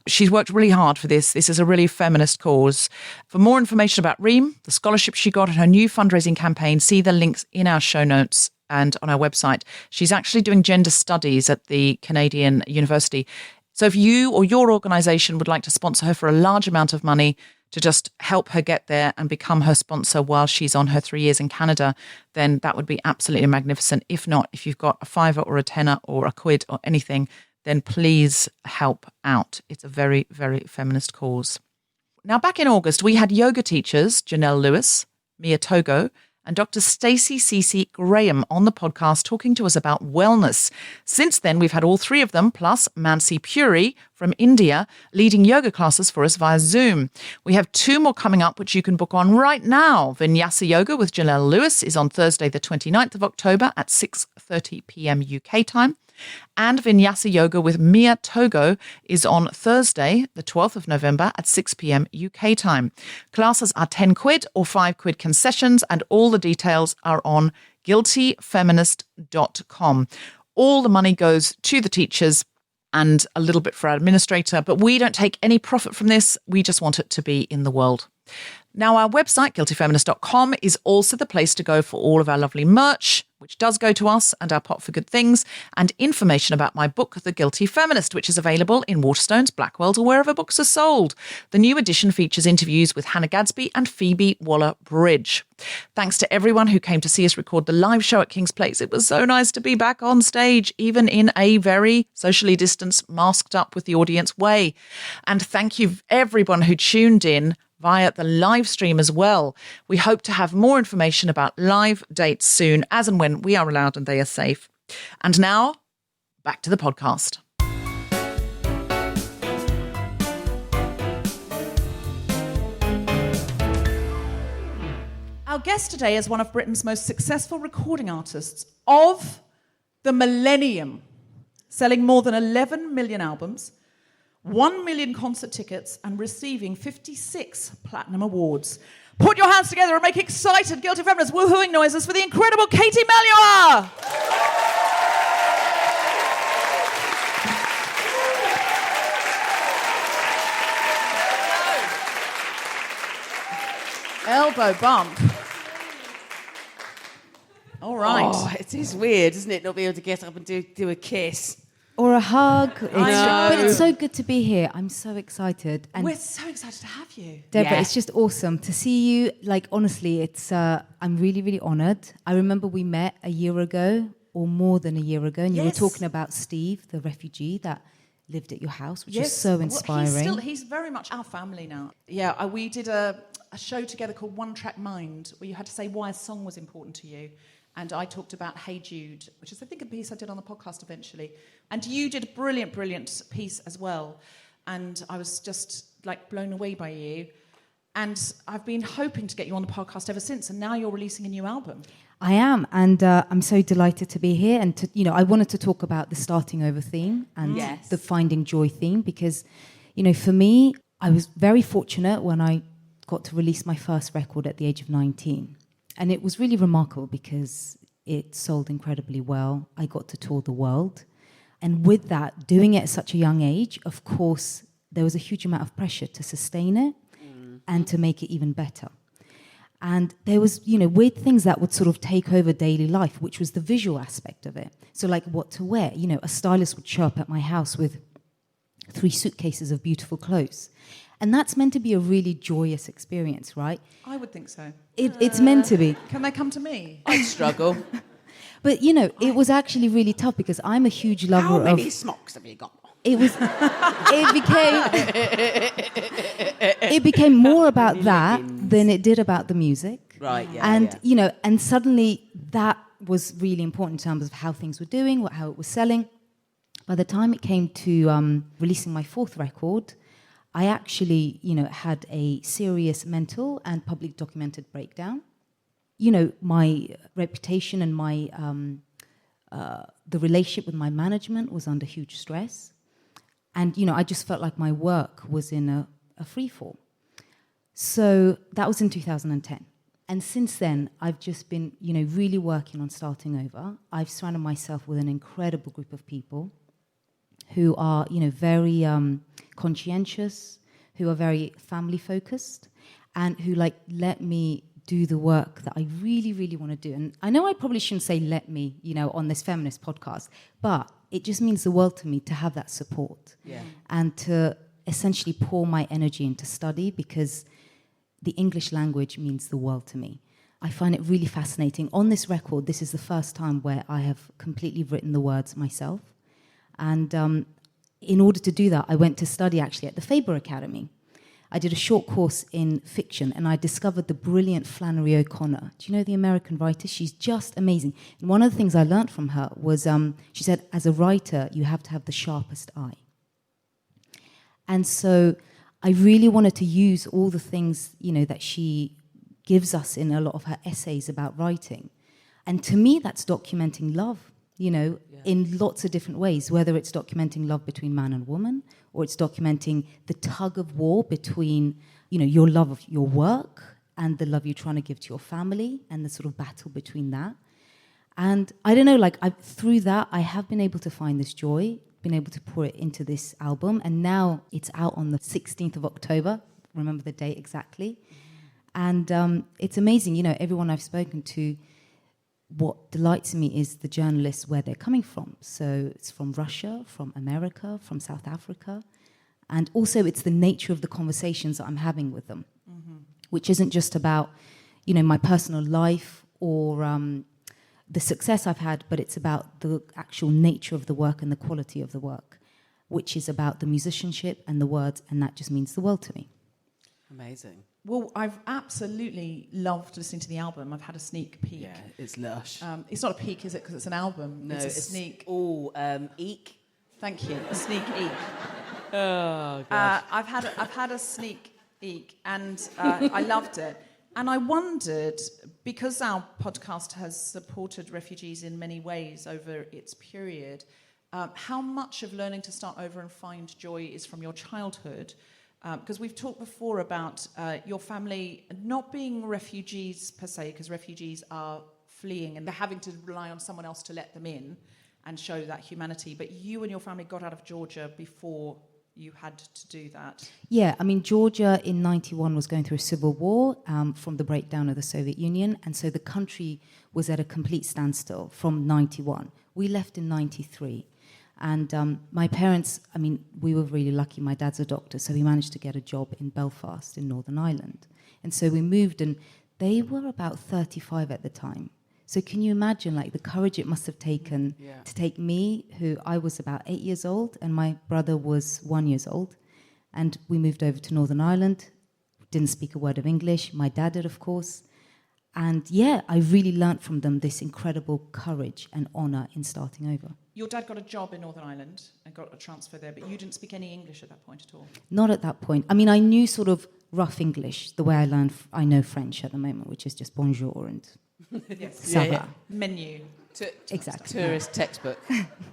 She's worked really hard for this. This is a really feminist cause. For more information about Reem, the scholarship she got and her new fundraising campaign, see the links in our show notes and on our website. She's actually doing gender studies at the Canadian University. So if you or your organisation would like to sponsor her for a large amount of money to just help her get there and become her sponsor while she's on her 3 years in Canada, then that would be absolutely magnificent. If not, if you've got a $5 or a $10 or a quid or anything, then please help out. It's a very, very feminist cause. Now, back in August, we had yoga teachers Janelle Lewis, Mia Togo, and Dr. Stacey Cece Graham on the podcast talking to us about wellness. Since then, we've had all three of them, plus Mansi Puri from India, leading yoga classes for us via Zoom. We have two more coming up, which you can book on right now. Vinyasa Yoga with Janelle Lewis is on Thursday, the 29th of October at 6:30 p.m. UK time. And Vinyasa Yoga with Mia Togo is on Thursday, the 12th of November at 6 p.m. UK time. Classes are 10 quid or 5 quid concessions, and all the details are on guiltyfeminist.com. All the money goes to the teachers and a little bit for our administrator, but we don't take any profit from this. We just want it to be in the world. Now, our website, guiltyfeminist.com, is also the place to go for all of our lovely merch, which does go to us, and our Pot for Good Things, and information about my book, The Guilty Feminist, which is available in Waterstones, Blackwell's, or wherever books are sold. The new edition features interviews with Hannah Gadsby and Phoebe Waller-Bridge. Thanks to everyone who came to see us record the live show at King's Place. It was so nice to be back on stage, even in a very socially distanced, masked up with the audience way. And thank you everyone who tuned in via the live stream as well. We hope to have more information about live dates soon, as and when we are allowed and they are safe. And now, back to the podcast. Our guest today is one of Britain's most successful recording artists of the millennium, selling more than 11 million albums, 1 million concert tickets, and receiving 56 platinum awards. Put your hands together and make excited Guilty Feminists woohooing noises for the incredible Katie Melua! Elbow bump. All right. Oh, it is weird, isn't it, not being able to get up and do a kiss? or a hug. know. But it's so good to be here. I'm so excited. And We're so excited to have you. Deborah, Yeah. it's just awesome to see you. Like, honestly, it's I'm really, really honoured. I remember we met a year ago, or more than a year ago, and you were Yes. talking about Steve, the refugee that lived at your house, which is so Well, inspiring. he's very much our family now. Yeah, we did a show together called One Track Mind, where you had to say why a song was important to you. And I talked about Hey Jude, which is, I think, a piece I did on the podcast eventually. And you did a brilliant, brilliant piece as well. And I was just, like, blown away by you. And I've been hoping to get you on the podcast ever since. And now you're releasing a new album. I am, and I'm so delighted to be here. And I wanted to talk about the starting over theme and Yes. the finding joy theme because, for me, I was very fortunate when I got to release my first record at the age of 19, and it was really remarkable because it sold incredibly well. I got to tour the world, and with that, doing it at such a young age, of course, there was a huge amount of pressure to sustain it and to make it even better. And there was, weird things that would sort of take over daily life, which was the visual aspect of it. So like what to wear. A stylist would show up at my house with 3 suitcases of beautiful clothes. And that's meant to be a really joyous experience, right? I would think so. It's meant to be. Can they come to me? I struggle. But, it was actually really tough because I'm a huge lover How of... many smocks have you got? It became more about that than it did about the music. Right, yeah. And and suddenly that was really important in terms of how things were doing, how it was selling. By the time it came to releasing my 4th record, I actually had a serious mental and public documented breakdown. My reputation and my the relationship with my management was under huge stress. And, I just felt like my work was in a free fall. So that was in 2010. And since then, I've just been, really working on starting over. I've surrounded myself with an incredible group of people who are, very conscientious, who are very family focused, and who let me do the work that I really, really want to do. And I know I probably shouldn't say let me, on this feminist podcast, but it just means the world to me to have that support and to essentially pour my energy into study because the English language means the world to me. I find it really fascinating. On this record, this is the first time where I have completely written the words myself. And in order to do that, I went to study actually at the Faber Academy. I did a short course in fiction and I discovered the brilliant Flannery O'Connor. Do you know the American writer? She's just amazing. And one of the things I learned from her was she said, as a writer, you have to have the sharpest eye. And so I really wanted to use all the things, that she gives us in a lot of her essays about writing. And to me, that's documenting love, in lots of different ways, whether it's documenting love between man and woman, or it's documenting the tug of war between, your love of your work and the love you're trying to give to your family and the sort of battle between that. And I don't know, through that, I have been able to find this joy, been able to pour it into this album. And now it's out on the 16th of October. Remember the date exactly. And it's amazing, everyone I've spoken to, what delights me is the journalists, where they're coming from. So it's from Russia, from America, from South Africa. And also it's the nature of the conversations that I'm having with them, which isn't just about, my personal life or the success I've had, but it's about the actual nature of the work and the quality of the work, which is about the musicianship and the words, and that just means the world to me. Amazing. Well, I've absolutely loved listening to the album. I've had a sneak peek. Yeah, it's lush. It's not a peek, is it? Because it's an album. No, it's a sneak. Oh, eek. Thank you. A sneak eek. Oh, gosh. I've had a sneak eek, and I loved it. And I wondered, because our podcast has supported refugees in many ways over its period, how much of learning to start over and find joy is from your childhood. Because we've talked before about your family not being refugees per se, because refugees are fleeing and they're having to rely on someone else to let them in and show that humanity. But you and your family got out of Georgia before you had to do that. Yeah, Georgia in 91 was going through a civil war from the breakdown of the Soviet Union. And so the country was at a complete standstill from 91. We left in 93. And my parents, I mean, we were really lucky. My dad's a doctor, so he managed to get a job in Belfast in Northern Ireland. And so we moved, and they were about 35 at the time. So can you imagine, like, the courage it must have taken to take me, who I was about 8 years old, and my brother was 1 year old. And we moved over to Northern Ireland, didn't speak a word of English. My dad did, of course. And yeah, I really learnt from them this incredible courage and honour in starting over. Your dad got a job in Northern Ireland and got a transfer there, but you didn't speak any English at that point at all? Not at that point. I mean, I knew sort of rough English, the way I know French at the moment, which is just bonjour and Yes. ça va. Menu. Exactly. Tourist textbook.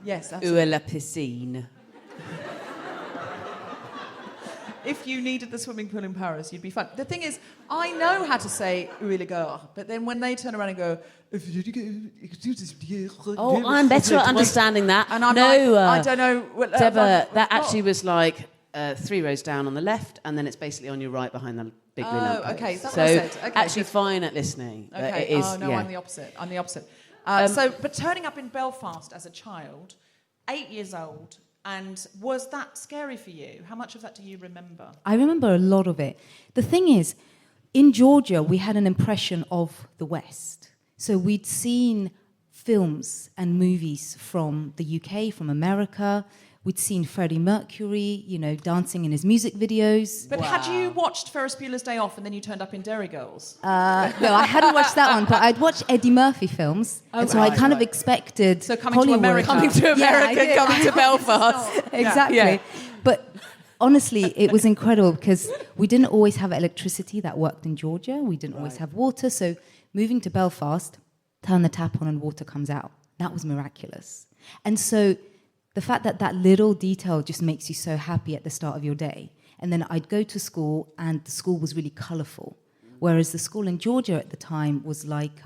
Yes, Où absolutely. est la piscine? If you needed the swimming pool in Paris, you'd be fine. The thing is, I know how to say où est la gare, but then when they turn around and go, Oh, I'm better at understanding that. and I'm no, like, I don't know. Deborah, that actually was like 3 rows down on the left, and then it's basically on your right behind the big blue lamp post. okay, is that so what I said? Okay, actually good. fine at listening. But Okay. it is, Oh no, yeah. I'm the opposite. But turning up in Belfast as a child, 8 years old, and was that scary for you? How much of that do you remember? I remember a lot of it. The thing is, in Georgia, we had an impression of the West. So we'd seen films and movies from the UK, from America. We'd seen Freddie Mercury, you know, dancing in his music videos. But had you watched Ferris Bueller's Day Off and then you turned up in Derry Girls? No, I hadn't watched that one, but I'd watched Eddie Murphy films. and so I kind of expected So coming to Hollywood. America. Coming to Yeah, I America, did. coming to Belfast. Exactly. Yeah. But honestly, it was incredible because we didn't always have electricity that worked in Georgia. We didn't always have water. So moving to Belfast, turn the tap on and water comes out. That was miraculous. And so the fact that that little detail just makes you so happy at the start of your day. And then I'd go to school, and the school was really colourful. Whereas the school in Georgia at the time was like,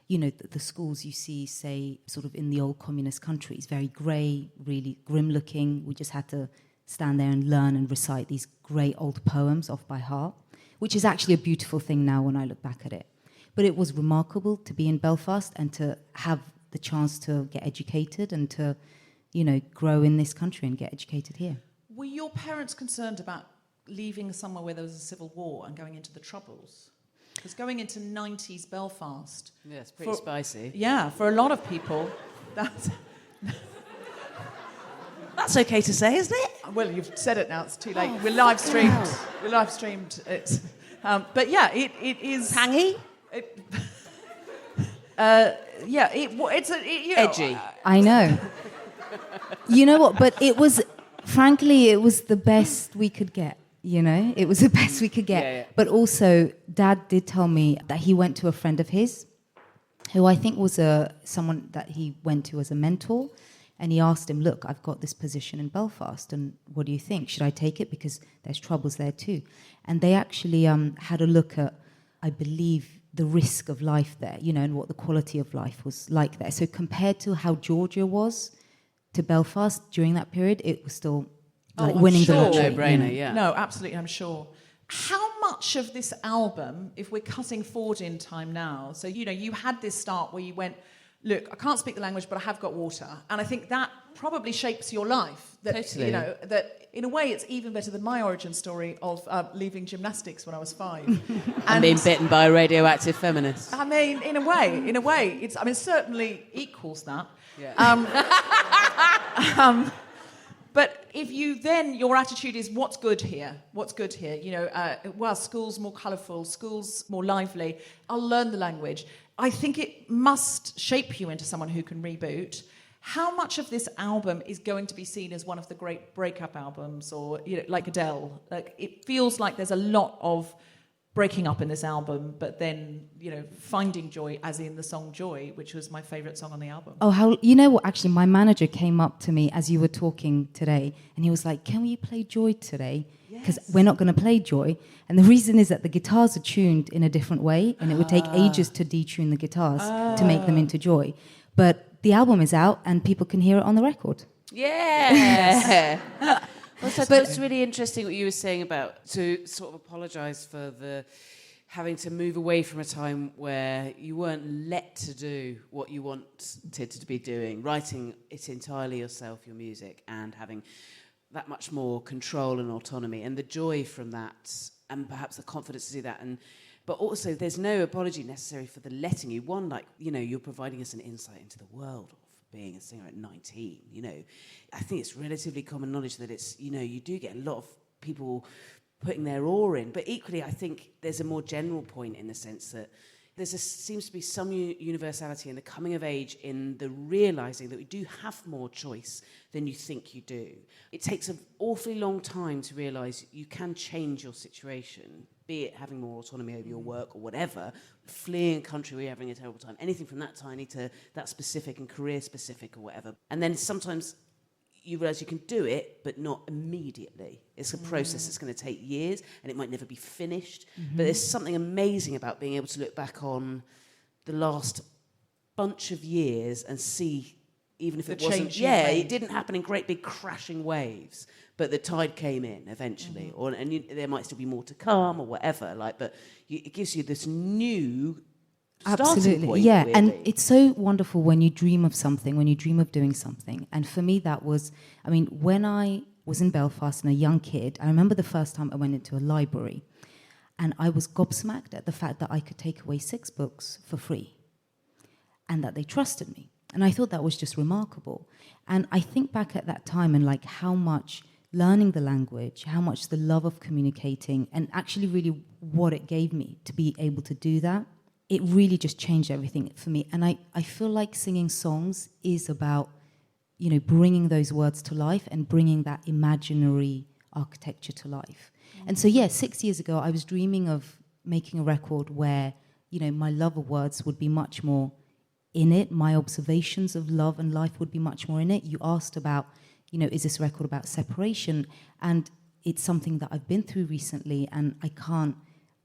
you know, the schools you see, say, sort of in the old communist countries, very grey, really grim-looking. We just had to stand there and learn and recite these great old poems off by heart, which is actually a beautiful thing now when I look back at it. But it was remarkable to be in Belfast and to have the chance to get educated and to, you know, grow in this country and get educated here. Were your parents concerned about leaving somewhere where there was a civil war and going into the Troubles? Because going into 90s Belfast... Yeah, it's pretty spicy. Yeah, for a lot of people, that's... That's okay to say, isn't it? Well, you've said it now, it's too late. We're live streamed. We're live streamed. It's, but yeah, it is... Tangy? It's you know, Edgy. I know. You know what? But it was, frankly, it was the best we could get. You know, it was the best we could get. Yeah. But also, Dad did tell me that he went to a friend of his, who I think was someone that he went to as a mentor, and he asked him, "Look, I've got this position in Belfast, and what do you think? Should I take it? Because there's troubles there too." And they actually had a look at, I believe, the risk of life there, you know, and what the quality of life was like there. So compared to how Georgia was to Belfast during that period, it was still like I'm winning sure. the lottery. No-brainer, you know. yeah. No, absolutely, I'm sure. How much of this album, if we're cutting forward in time now, so, you know, you had this start where you went, look, I can't speak the language, but I have got water. And I think that probably shapes your life. That, Totally. You know, that in a way it's even better than my origin story of leaving gymnastics when I was 5. And being bitten by a radioactive feminist. I mean, in a way, it certainly equals that. Yeah. But if you then, your attitude is, what's good here? What's good here? You know, well, school's more colourful, school's more lively. I'll learn the language. I think it must shape you into someone who can reboot. How much of this album is going to be seen as one of the great breakup albums, or, you know, like Adele? Like, it feels like there's a lot of breaking up in this album, but then, you know, finding joy, as in the song Joy, which was my favourite song on the album. Oh, how, you know what? Actually, my manager came up to me as you were talking today, and he was like, "Can we play Joy today? Because we're not going to play Joy." And the reason is that the guitars are tuned in a different way, and it would take ages to detune the guitars to make them into Joy. But the album is out, and people can hear it on the record. Yeah. Also, it's really interesting what you were saying about to sort of apologise for the having to move away from a time where you weren't let to do what you wanted to be doing, writing it entirely yourself, your music, and having that much more control and autonomy, and the joy from that, and perhaps the confidence to do that. But also, there's no apology necessary for the letting you. One, like, you know, you're providing us an insight into the world of being a singer at 19, you know. I think it's relatively common knowledge that it's, you know, you do get a lot of people putting their oar in. But equally, I think there's a more general point in the sense that seems to be some universality in the coming of age, in the realising that we do have more choice than you think you do. It takes an awfully long time to realise you can change your situation, be it having more autonomy over your work or whatever, fleeing a country where you're having a terrible time, anything from that tiny to that specific and career specific or whatever. And then sometimes you realise you can do it, but not immediately. It's a process that's going to take years, and it might never be finished. But there's something amazing about being able to look back on the last bunch of years and see, even if it wasn't... Yeah, it didn't happen in great big crashing waves, but the tide came in eventually. There might still be more to come or whatever, but it gives you this new... Absolutely, point, yeah. Weirdly. And it's so wonderful when you dream of something, when you dream of doing something. And for me, that was, I mean, when I was in Belfast and a young kid, I remember the first time I went into a library and I was gobsmacked at the fact that I could take away 6 books for free and that they trusted me. And I thought that was just remarkable. And I think back at that time and like how much learning the language, how much the love of communicating, and actually really what it gave me to be able to do that. It really just changed everything for me. And I feel like singing songs is about, you know, bringing those words to life and bringing that imaginary architecture to life. And so, 6 years ago, I was dreaming of making a record where, you know, my love of words would be much more in it. My observations of love and life would be much more in it. You asked about, you know, is this record about separation? And it's something that I've been through recently, and I can't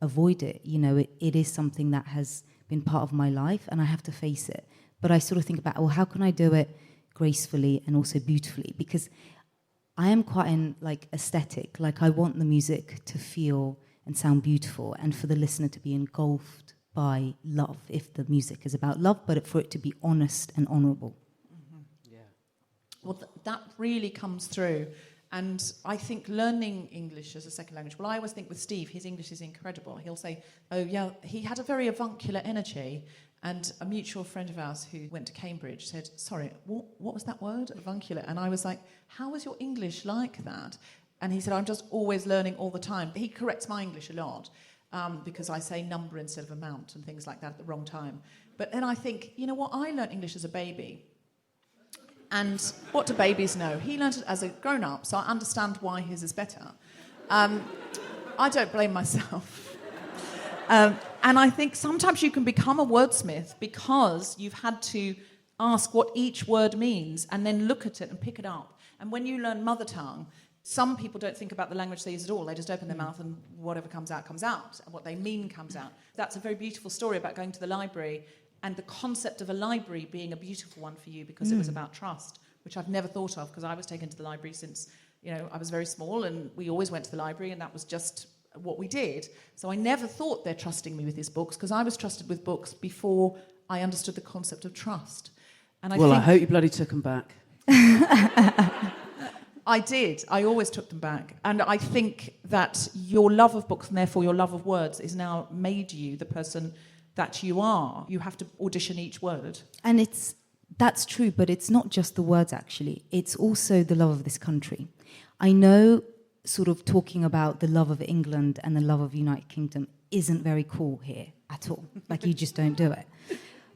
avoid it. You know, it is something that has been part of my life, and I have to face it. But I sort of think about, well, how can I do it gracefully and also beautifully? Because I am quite an aesthetic. Like, I want the music to feel and sound beautiful, and for the listener to be engulfed by love, if the music is about love, but for it to be honest and honourable. Mm-hmm. Yeah. Well, that really comes through. And I think learning English as a second language, well, I always think with Steve, his English is incredible. He'll say, oh, yeah, he had a very avuncular energy. And a mutual friend of ours who went to Cambridge said, sorry, what was that word, avuncular? And I was like, how is your English like that? And he said, I'm just always learning all the time. He corrects my English a lot because I say number instead of amount and things like that at the wrong time. But then I think, you know what, I learnt English as a baby. And what do babies know? He learnt it as a grown-up, so I understand why his is better. I don't blame myself. And I think sometimes you can become a wordsmith because you've had to ask what each word means and then look at it and pick it up. And when you learn mother tongue, some people don't think about the language they use at all. They just open their mouth and whatever comes out, comes out. And what they mean comes out. That's a very beautiful story about going to the library and the concept of a library being a beautiful one for you because it was about trust, which I've never thought of because I was taken to the library since, you know, I was very small and we always went to the library and that was just what we did. So I never thought they're trusting me with these books because I was trusted with books before I understood the concept of trust. And I hope you bloody took them back. I did. I always took them back. And I think that your love of books and therefore your love of words is now made you the person that you are. You have to audition each word. And that's true, but it's not just the words, actually. It's also the love of this country. I know sort of talking about the love of England and the love of the United Kingdom isn't very cool here at all. Like, you just don't do it.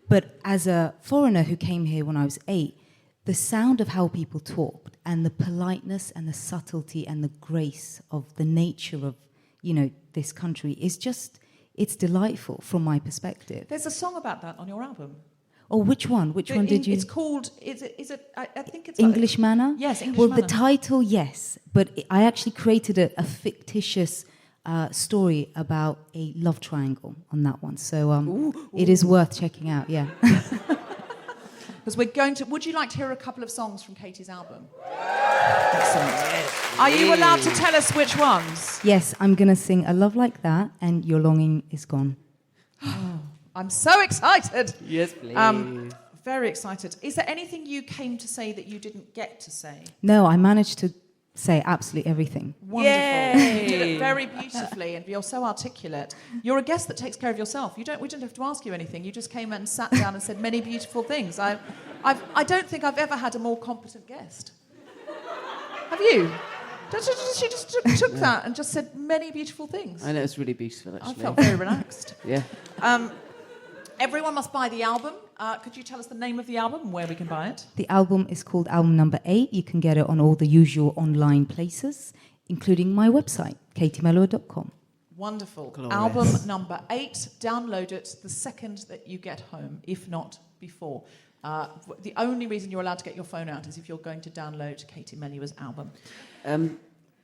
But as a foreigner who came here when I was 8, the sound of how people talked and the politeness and the subtlety and the grace of the nature of, you know, this country is just... It's delightful from my perspective. There's a song about that on your album. Oh, which one? Which one did you... It's called... Is it? I think it's... English Manor? Yes, English Manor. Manor. The title, yes. But I actually created a fictitious story about a love triangle on that one. So it is worth checking out, yeah. because we're going to... Would you like to hear a couple of songs from Katie's album? Excellent. Are you allowed to tell us which ones? Yes, I'm going to sing A Love Like That and Your Longing Is Gone. I'm so excited. Yes, please. Very excited. Is there anything you came to say that you didn't get to say? No, I managed to say absolutely everything. Wonderful. Yay. You did it very beautifully, and you're so articulate. You're a guest that takes care of yourself. We don't have to ask you anything. You just came and sat down and said many beautiful things. I don't think I've ever had a more competent guest. Have you? She just took that and just said many beautiful things. I know, it's really beautiful, actually. I felt very relaxed. Yeah. Everyone must buy the album. Could you tell us the name of the album and where we can buy it? The album is called Album Number 8. You can get it on all the usual online places, including my website, katiemelua.com. Wonderful. Glorious. Album number 8. Download it the second that you get home, if not before. The only reason you're allowed to get your phone out is if you're going to download Katie Melua's album.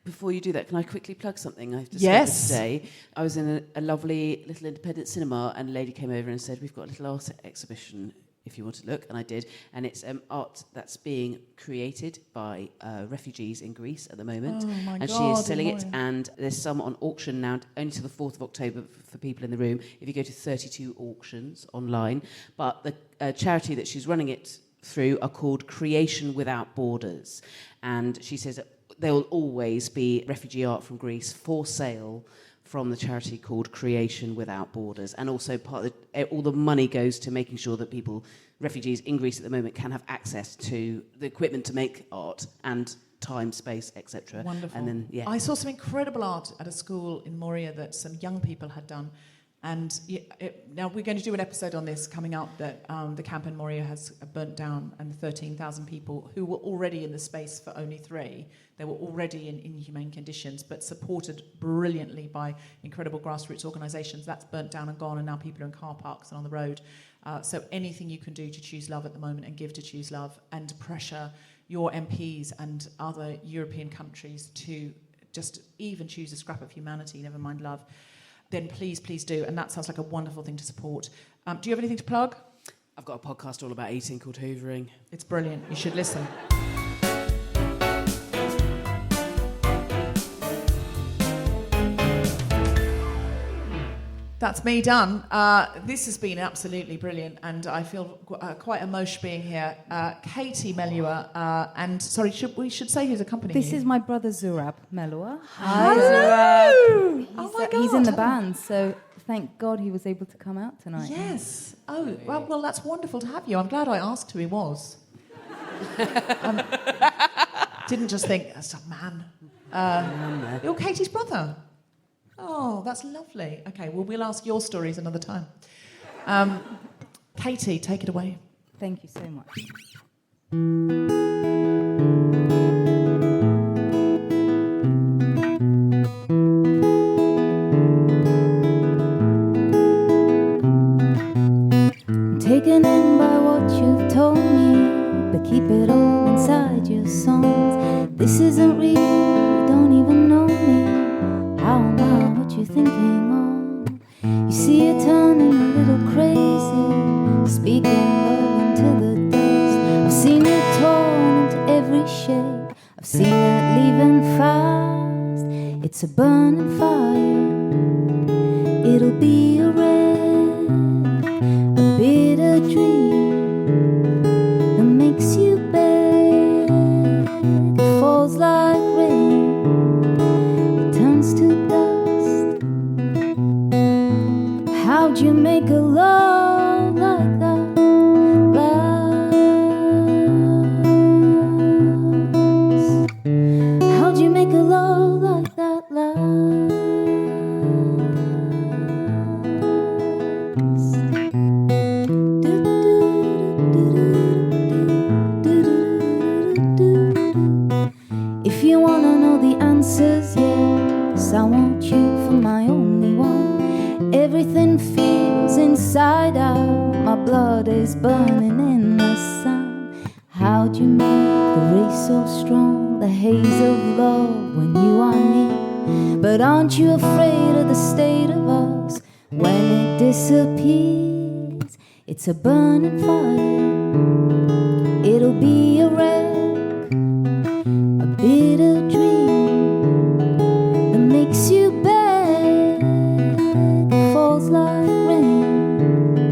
Before you do that, can I quickly plug something I've discovered Yes. today? I was in a lovely little independent cinema, and a lady came over and said, we've got a little art exhibition if you want to look, and I did. And it's art that's being created by refugees in Greece at the moment. Oh, my and God, she is selling it, Imoya. and there's some on auction now, only till the 4th of October for people in the room, if you go to 32 auctions online. But the charity that she's running it through are called Creation Without Borders. And she says that there will always be refugee art from Greece for sale from the charity called Creation Without Borders. And also all the money goes to making sure that refugees in Greece at the moment, can have access to the equipment to make art and time, space, etc. Wonderful. And then, yeah. I saw some incredible art at a school in Moria that some young people had done. And now we're going to do an episode on this coming up, that the camp in Moria has burnt down, and 13,000 people who were already in the space for only 3. They were already in inhumane conditions, but supported brilliantly by incredible grassroots organisations. That's burnt down and gone, and now people are in car parks and on the road. So anything you can do to choose love at the moment and give to choose love, and pressure your MPs and other European countries to just even choose a scrap of humanity, never mind love, then please do. And that sounds like a wonderful thing to support. Do you have anything to plug? I've got a podcast all about eating called Hoovering. It's brilliant. You should listen. That's me done. This has been absolutely brilliant, and I feel quite emotional being here. Katie Melua, and sorry, we should say who's accompanying This you. is my brother Zurab Melua. Hello! He's, Oh my God! he's in the band, so thank God he was able to come out tonight. Yes. Oh, well, that's wonderful to have you. I'm glad I asked who he was. Didn't just think, that's a man. You're Katie's brother. Oh, that's lovely. Okay, well, we'll ask your stories another time. Katie, take it away. Thank you so much. I'm taken in by what you've told me, but keep it all inside your songs. This isn't real, you don't even know me. How am I what you're thinking of? You see it turning a little crazy, speaking love into the dust. I've seen it torn into every shape, I've seen it leaving fast. It's a burning fire, it'll be a red, a bitter dream that makes you beg. It falls like rain, it turns to dust. How'd you make a love like that? Last? How'd you make a love like that? Last? If you wanna know the answers, yes, I want you for my only one. Everything feels inside out, my blood is burning in the sun. How'd you make the race so strong, the haze of love when you are near? But aren't you afraid of the state of us when it disappears? It's a burning fire, it'll be a wreck, a bitter dream that makes you beg. It falls like rain,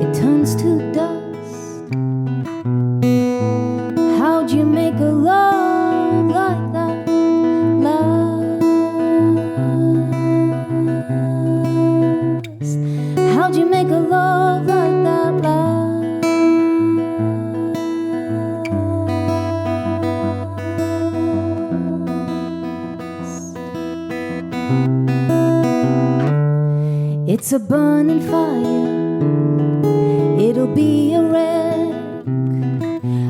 it turns to dust. How'd you make a love like that? Last. How'd you make a love like that? Last. It's a burning fire, it'll be a wreck,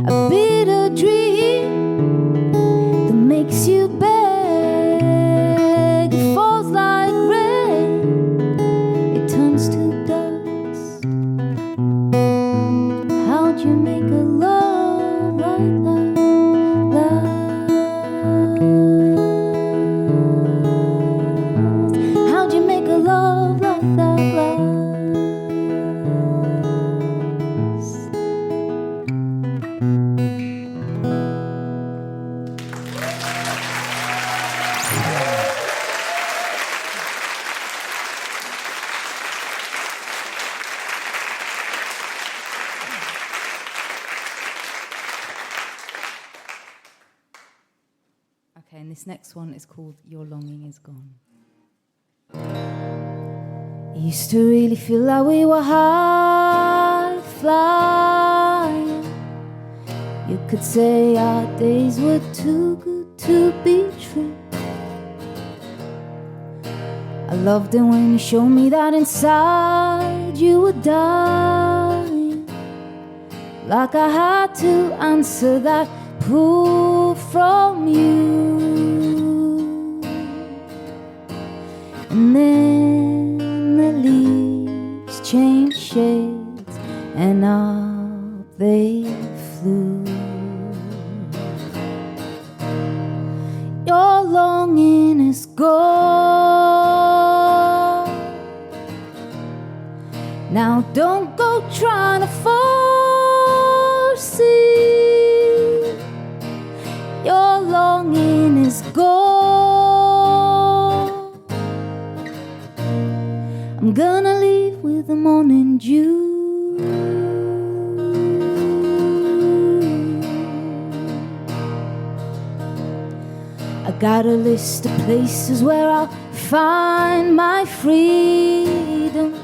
a bitter dream that makes you beg. It falls like rain, it turns to dust. How'd you make a love like that? Last. How'd you make a love like that? Last. Okay, and this next one is called Your Longing Is Gone. It used to really feel like we were high flying. You could say our days were too good to be true. I loved it when you showed me that inside you were dying. Like I had to answer that pull from you. And then the leaves changed shades and up they flew. Your longing is gone. Now don't go trying to force it. Your longing is gone. I'm gonna leave with the morning dew. I got a list of places where I'll find my freedom.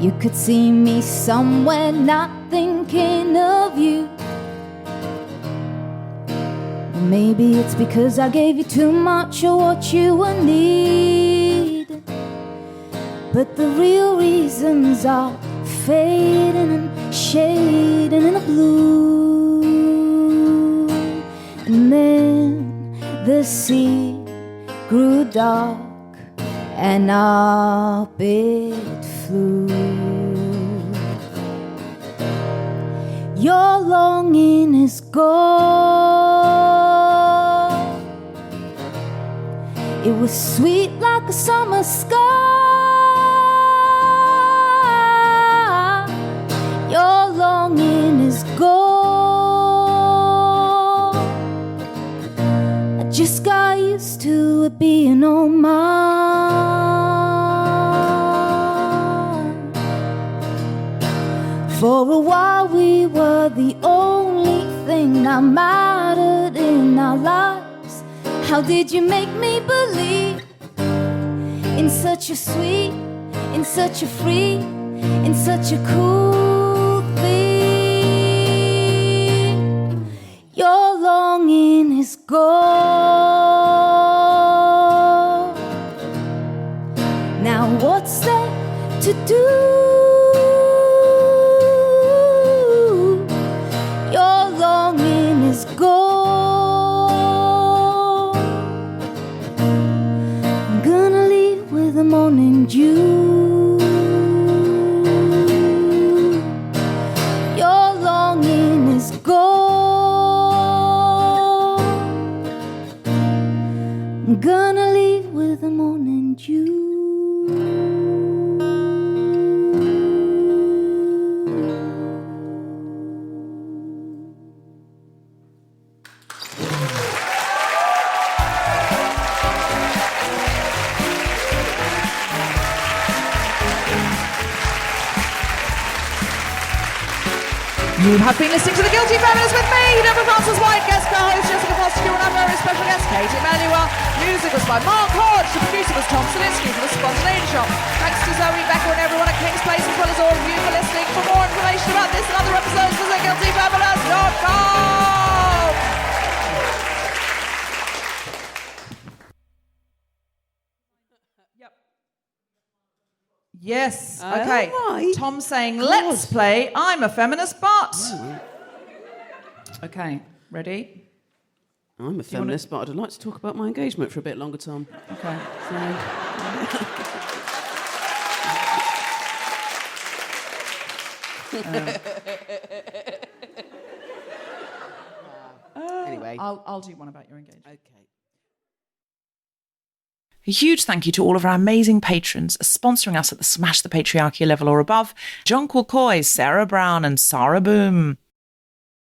You could see me somewhere not thinking of you. Maybe it's because I gave you too much of what you were needing. But the real reasons are fading and shading in the blue. And then the sea grew dark and up it flew. Your longing is gone. It was sweet like a summer sky. Your longing is gone. I just got used to it being all mine. For a while we were the only thing that mattered in our lives. How did you make me believe in such a sweet, in such a free, in such a cool thing? Your longing is gone. Now what's there to do? Your longing is gone. I'm gonna leave with the morning dew. Your longing is gone. I'm gonna leave with the morning dew. You have been listening to The Guilty Feminist with me, Deborah Francis White, guest co-host Jessica Foster, and our very special guest, Kate Emanuel. Music was by Mark Hodge, the producer was Tom Salinsky for The Spontaneity Shop. Thanks to Zoe, Becca, and everyone at King's Place, as well as all of you for listening. For more information about this and other episodes, visit guiltyfeminist.com. Yes. Okay. right. Tom saying, let's play I'm a Feminist, but... Okay. Ready? I'm a feminist, but I'd like to talk about my engagement for a bit longer, Tom. Okay. Anyway. I'll do one about your engagement. Okay. A huge thank you to all of our amazing patrons sponsoring us at the Smash the Patriarchy level or above: John Quilcoy, Sarah Brown and Sarah Boom.